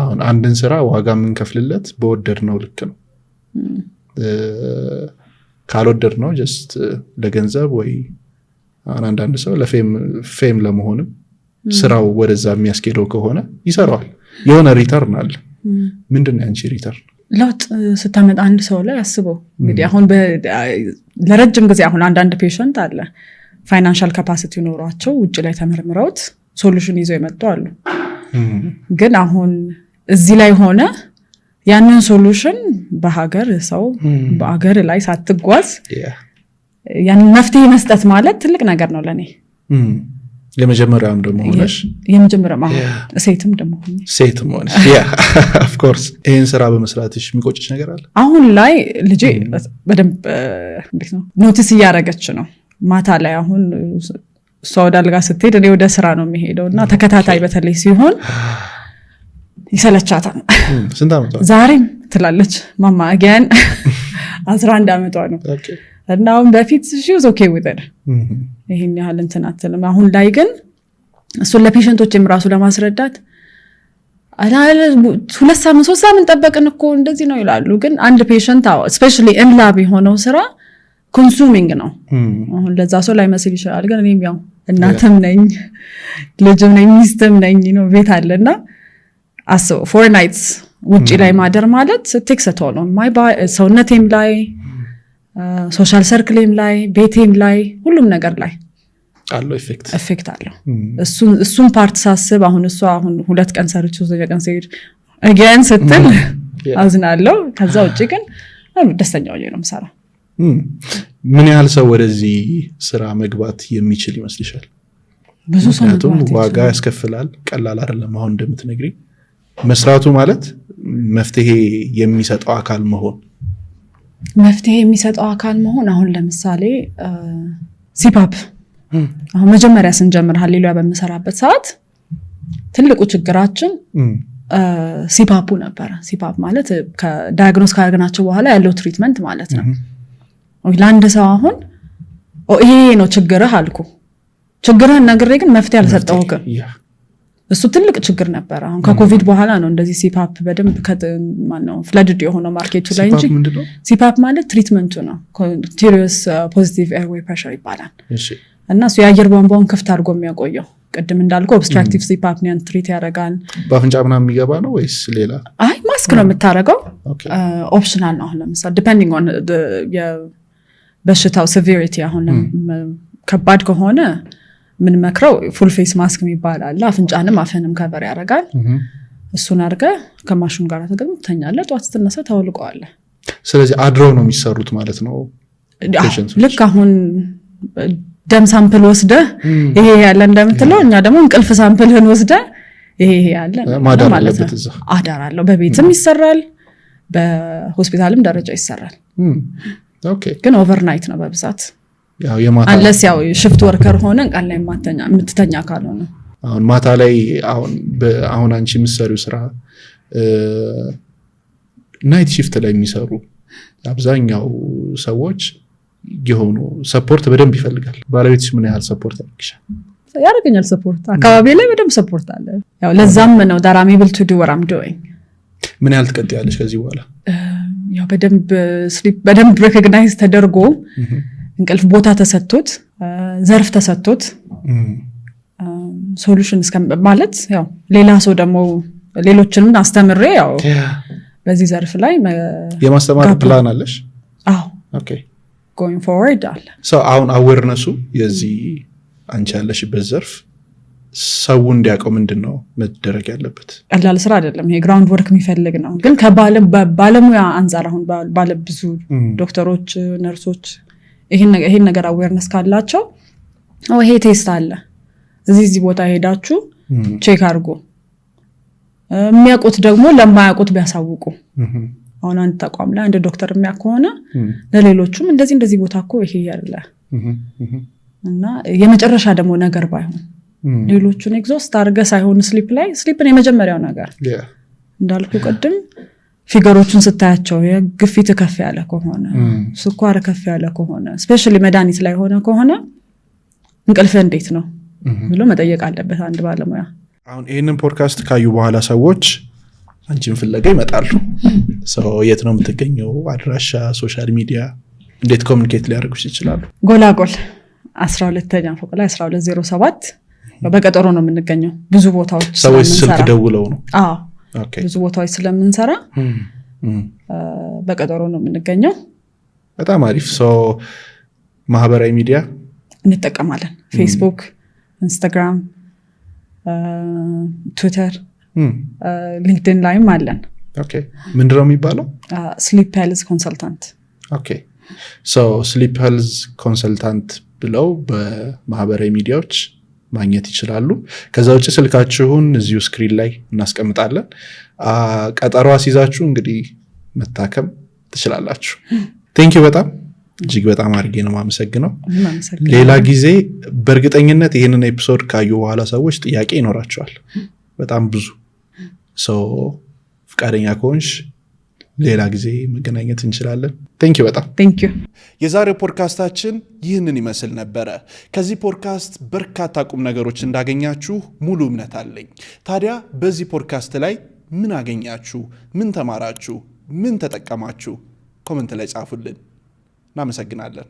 አሁን አንድን ስራ ዋጋ ምን ከፍልለት በወደድ ነው ልክ ነው። ካልወደድ ነው ጀስት ለገንዘብ ወይ አንዳንድ ሰው ለፌም ለመሆንም ስራው ወደዛ የሚያስኬደው ከሆነ ይሰራዋል። የሆነ ሪተርን አለ። ምንድነው ያንቺ ሪተርን? ለውጥ ስታመጣ አንድ ሰው ላይ አስበው እንግዲህ አሁን ለረጅም ጊዜ አሁን አንዳንድ ፔሸንት አለ ፋይናንሻል ካፓሲቲ ኖሯቸው ውጭ ላይ ተመርምረውት ሶሉሽን ይዘው የመጡ አሉ። ግን አሁን እዚህ ላይ ሆነ ያንን ሶሉሽን በሀገር ሰው በአገር ላይ ሳትጓዝ ያን መፍትሄ መስጠት ማለት ትልቅ ነገር ነው ለኔ። የመጀመሪያም ደግሞ ሆነሽ የመጀመሪያም ሴትም ሆነሽ ያ ኦፍ ኮርስ ይሄን ስራ በመስራትሽ የሚቆጭሽ ነገር አለ? አሁን ላይ ልጄ በደንብ እንዴት ነው ኖቲስ እያደረገች ነው። ማታ ላይ አሁን ሶዳል ጋር ስትሄድ እኔ ወደ ስራ ነው የሚሄደውና ተከታታይ በተለይ ሲሆን ይሰለቻታል። ስንት አመቷ? ዛሬም ትላለች ማማ again 11 አመቷ ነው። ኦኬ። እና አሁን በፊት she was okay with it ይሄን ያህል እንትን አትልም። አሁን ላይ ግን እሱን ለፔሸንቶችም ራሱ ለማስረዳት አላለ 2 ሳምንት 3 ሳምንት ጠበቅን እኮ እንደዚህ ነው ይላሉ። ግን አንድ ፔሸንት especially in lab የሆነው ስራ ኮንሱሚንግ ነው። አሁን ለዛ ሰው ላይ መስል ይችላል። ግን እኔም ያው እናትም ነኝ ልጅም ነኝ ሚስትም ነኝ ነው ቤት አለና አስው 4 nights ውጪ ላይ ማደር ማለት takes a toll on my body ሰውነቴም ላይ ሶሻል ሰርክሌም ላይ ቤቴም ላይ ሁሉም ነገር ላይ አለው ኢፌክት አለው። እሱን ፓርት ሳስብ አሁን 2 ቀን ሰርቼ 3 ቀን ሲሄድ again ስትል አዝናለሁ። ከዛ ውጪ ግን ደስተኛ ሆኜ ነው የምሰራው። ምን ያህል ሰው ወደዚህ ስራ መግባት የሚችል ይመስልሻል? ብዙ ሰው ዋጋ ያስከፍላል፣ ቀላል አይደለም። አሁን እንደምትነግሪ መስራቱ ማለት መፍትሄ የሚሰጠው አካል መሆን አሁን ለምሳሌ ሲፓፕ አሁን መጀመሪያ ስንጀምር ሃሌሉያ በመሰራበት ሰዓት ትልቁ ችግራችን ሲፓፑ ነበር። ሲፓፕ ማለት ከዳያግኖስ ካደረግናቸው በኋላ ያለው ትሪትመንት ማለት ነው። ለአንድ ሰው አሁን ይሄ ነው ችግርህ አልኩ ችግርህን ነግሬ ግን መፍትሄ አልሰጠሁም። እሱ ትልቅ ችግር ነበር። አሁን ከኮቪድ በኋላ ነው እንደዚህ ሲፓፕ በደንብ ማነው ፍለድድ የሆነው ማርኬቱ ላይ እንጂ ሲፓፕ ማለት ትሪትመንቱ ነው continuous positive airway pressure ይባላል። እሺ። እና እሱ የአየር ቧንቧውን ክፍት አድርጎ የሚያቆየው ቅድም እንዳልኩ ኦብስትራክቲቭ ስሊፕ አፕኒያን ትሪት ያደርጋል። በአፍንጫ ምናምን የሚገባ ነው ወይስ ሌላ? አይ ማስክ ነው የምታደርገው። ኦፕሽናል ነው። አሁን ለምሳሌ ዲፔንዲንግ ኦን የበሽታው ሲቪሪቲ አሁን ከባድ ከሆነ ምን መክረው ፉል ፌስ ማስክ የሚባል አለ። አፍንጫንም አፍንም ከቨር ያደርጋል። እሱን አድርገህ ከማሽኑ ጋር ተገናኝተኛለህ። ጧት ስትነሳ ታውልቀዋለህ። ስለዚህ አድረው ነው የሚሰሩት ማለት ነው። ልክ አሁን ደም ሳምፕል ወስደ ይሄ ያለ እንደምትለው እኛ ደግሞ እንቅልፍ ሳምፕልህን ወስደ ይሄ ያለ ማለት ነው። አዳር አለው። በቤትም ይሰራል፣ በሆስፒታልም ደረጃ ይሰራል። ኦኬ። ግን ኦቨርናይት ነው በብዛት ያው የማታ አንለስ ያው ሽፍት ወርከር ሆነ ቃል ላይ የምትተኛ ካልሆነ አሁን ማታ ላይ አሁን አንቺ የምትሰሪው ስራ ናይት ሽፍት ላይ የሚሰሩ አብዛኛው ሰዎች የሆኑ ሰፖርት በደንብ ይፈልጋል። ባለቤትሽ ምን ያህል ሰፖርት ያደርግሻል? ያደርገኛል። ሰፖርት አካባቢ ላይ በደንብ ሰፖርት አለ። ያው ለዛም ነው that I'm able to do what I'm doing። ምን ያህል ትቀጥያለሽ ከዚህ በኋላ? ያው በደንብ ስሊፕ በደንብ ሪኮግናይዝ ተደርጎ እንቅልፍ ቦታ ተሰጥቶት ዘርፍ ተሰጥቶት ሶሉሽን ማለት ያው ሌላ ሰው ደግሞ ሌሎችንም አስተምሬ ያው በዚህ ዘርፍ ላይ የማስተማር ፕላን አለሽ? አዎ። ኦኬ። going forward አለ። አሁን አዌርነሱ የዚህ አንቺ ያለሽበት ዘርፍ ሰው እንዲያውቀው ምንድነው መደረግ ያለበት? ቀላል ስራ አይደለም። ይሄ ግራውንድ ወርክ የሚፈልግ ነው። ግን ከባለሙያ አንፃር አሁን ባለ ብዙ ዶክተሮች፣ ነርሶች ይሄን ነገር አዌርነስ ካላቸው ይሄ ቴስት አለ እዚህ ቦታ ሄዳችሁ ቼክ አድርጉ። የሚያውቁት ደግሞ ለማያውቁት ቢያሳውቁ። አሁን አንድ ተቋም ላይ አንድ ዶክተር የሚያውቅ ከሆነ ለሌሎቹም እንደዚህ ቦታ እኮ ይሄ ያለ እና የመጨረሻ ደግሞ ነገር ባይሆን ሌሎቹን ኤግዞስት አድርገህ ሳይሆን ስሊፕን የመጀመሪያው ነገር እንዳልኩ ቅድም ፊገሮቹን ስታያቸው የግፊት ከፍ ያለ ከሆነ ስኳር ከፍ ያለ ከሆነ ስፔሻሊ መድኃኒት ላይ ሆነ ከሆነ እንቅልፍ እንዴት ነው ብሎ መጠየቅ አለበት አንድ ባለሙያ። አሁን ይሄንን ፖድካስት ካዩ በኋላ ሰዎች አንቺን ፍለጋ ይመጣሉ። የት ነው የምትገኘው? አድራሻ፣ ሶሻል ሚዲያ እንዴት ኮሙኒኬት ሊያደርጉሽ ይችላሉ? ጎላጎል 12ኛ ፎቅ ላይ 1207 በቀጠሮ ነው የምንገኘው። ብዙ ቦታዎች ሰዎች ስልክ ደውለው ነው? አዎ ኦኬ። ብዙ ቦታዎች ስለምንሰራ በቀጠሮ ነው የምንገኘው። በጣም አሪፍ። ማህበራዊ ሚዲያ እንጠቀማለን። ፌስቡክ፣ ኢንስታግራም፣ ትዊተር፣ ሊንክድኢን ላይም አለን። ኦኬ። ምንድነው የሚባለው? ስሊፕ ሄልዝ ኮንሰልታንት። ኦኬ። ስሊፕ ሄልዝ ኮንሰልታንት ብለው በማህበራዊ ሚዲያዎች ማግኘት ይችላሉ። ከዛ ውጭ ስልካችሁን እዚሁ ስክሪን ላይ እናስቀምጣለን። ቀጠሮ አስይዛችሁ እንግዲህ መታከም ትችላላችሁ። ቴንኪው በጣም እጅግ በጣም አድርጌ ነው የማመሰግነው። ሌላ ጊዜ በእርግጠኝነት ይሄንን ኤፒሶድ ካዩ በኋላ ሰዎች ጥያቄ ይኖራቸዋል በጣም ብዙ። ፍቃደኛ ከሆንሽ ሌላ ጊዜ መገናኘት እንችላለን። ቴንኪው በጣም ቴንኪው። የዛሬው ፖድካስታችን ይህንን ይመስል ነበረ። ከዚህ ፖድካስት በርካታ ቁም ነገሮች እንዳገኛችሁ ሙሉ እምነት አለኝ። ታዲያ በዚህ ፖድካስት ላይ ምን አገኛችሁ? ምን ተማራችሁ? ምን ተጠቀማችሁ? ኮሜንት ላይ ጻፉልን። እናመሰግናለን።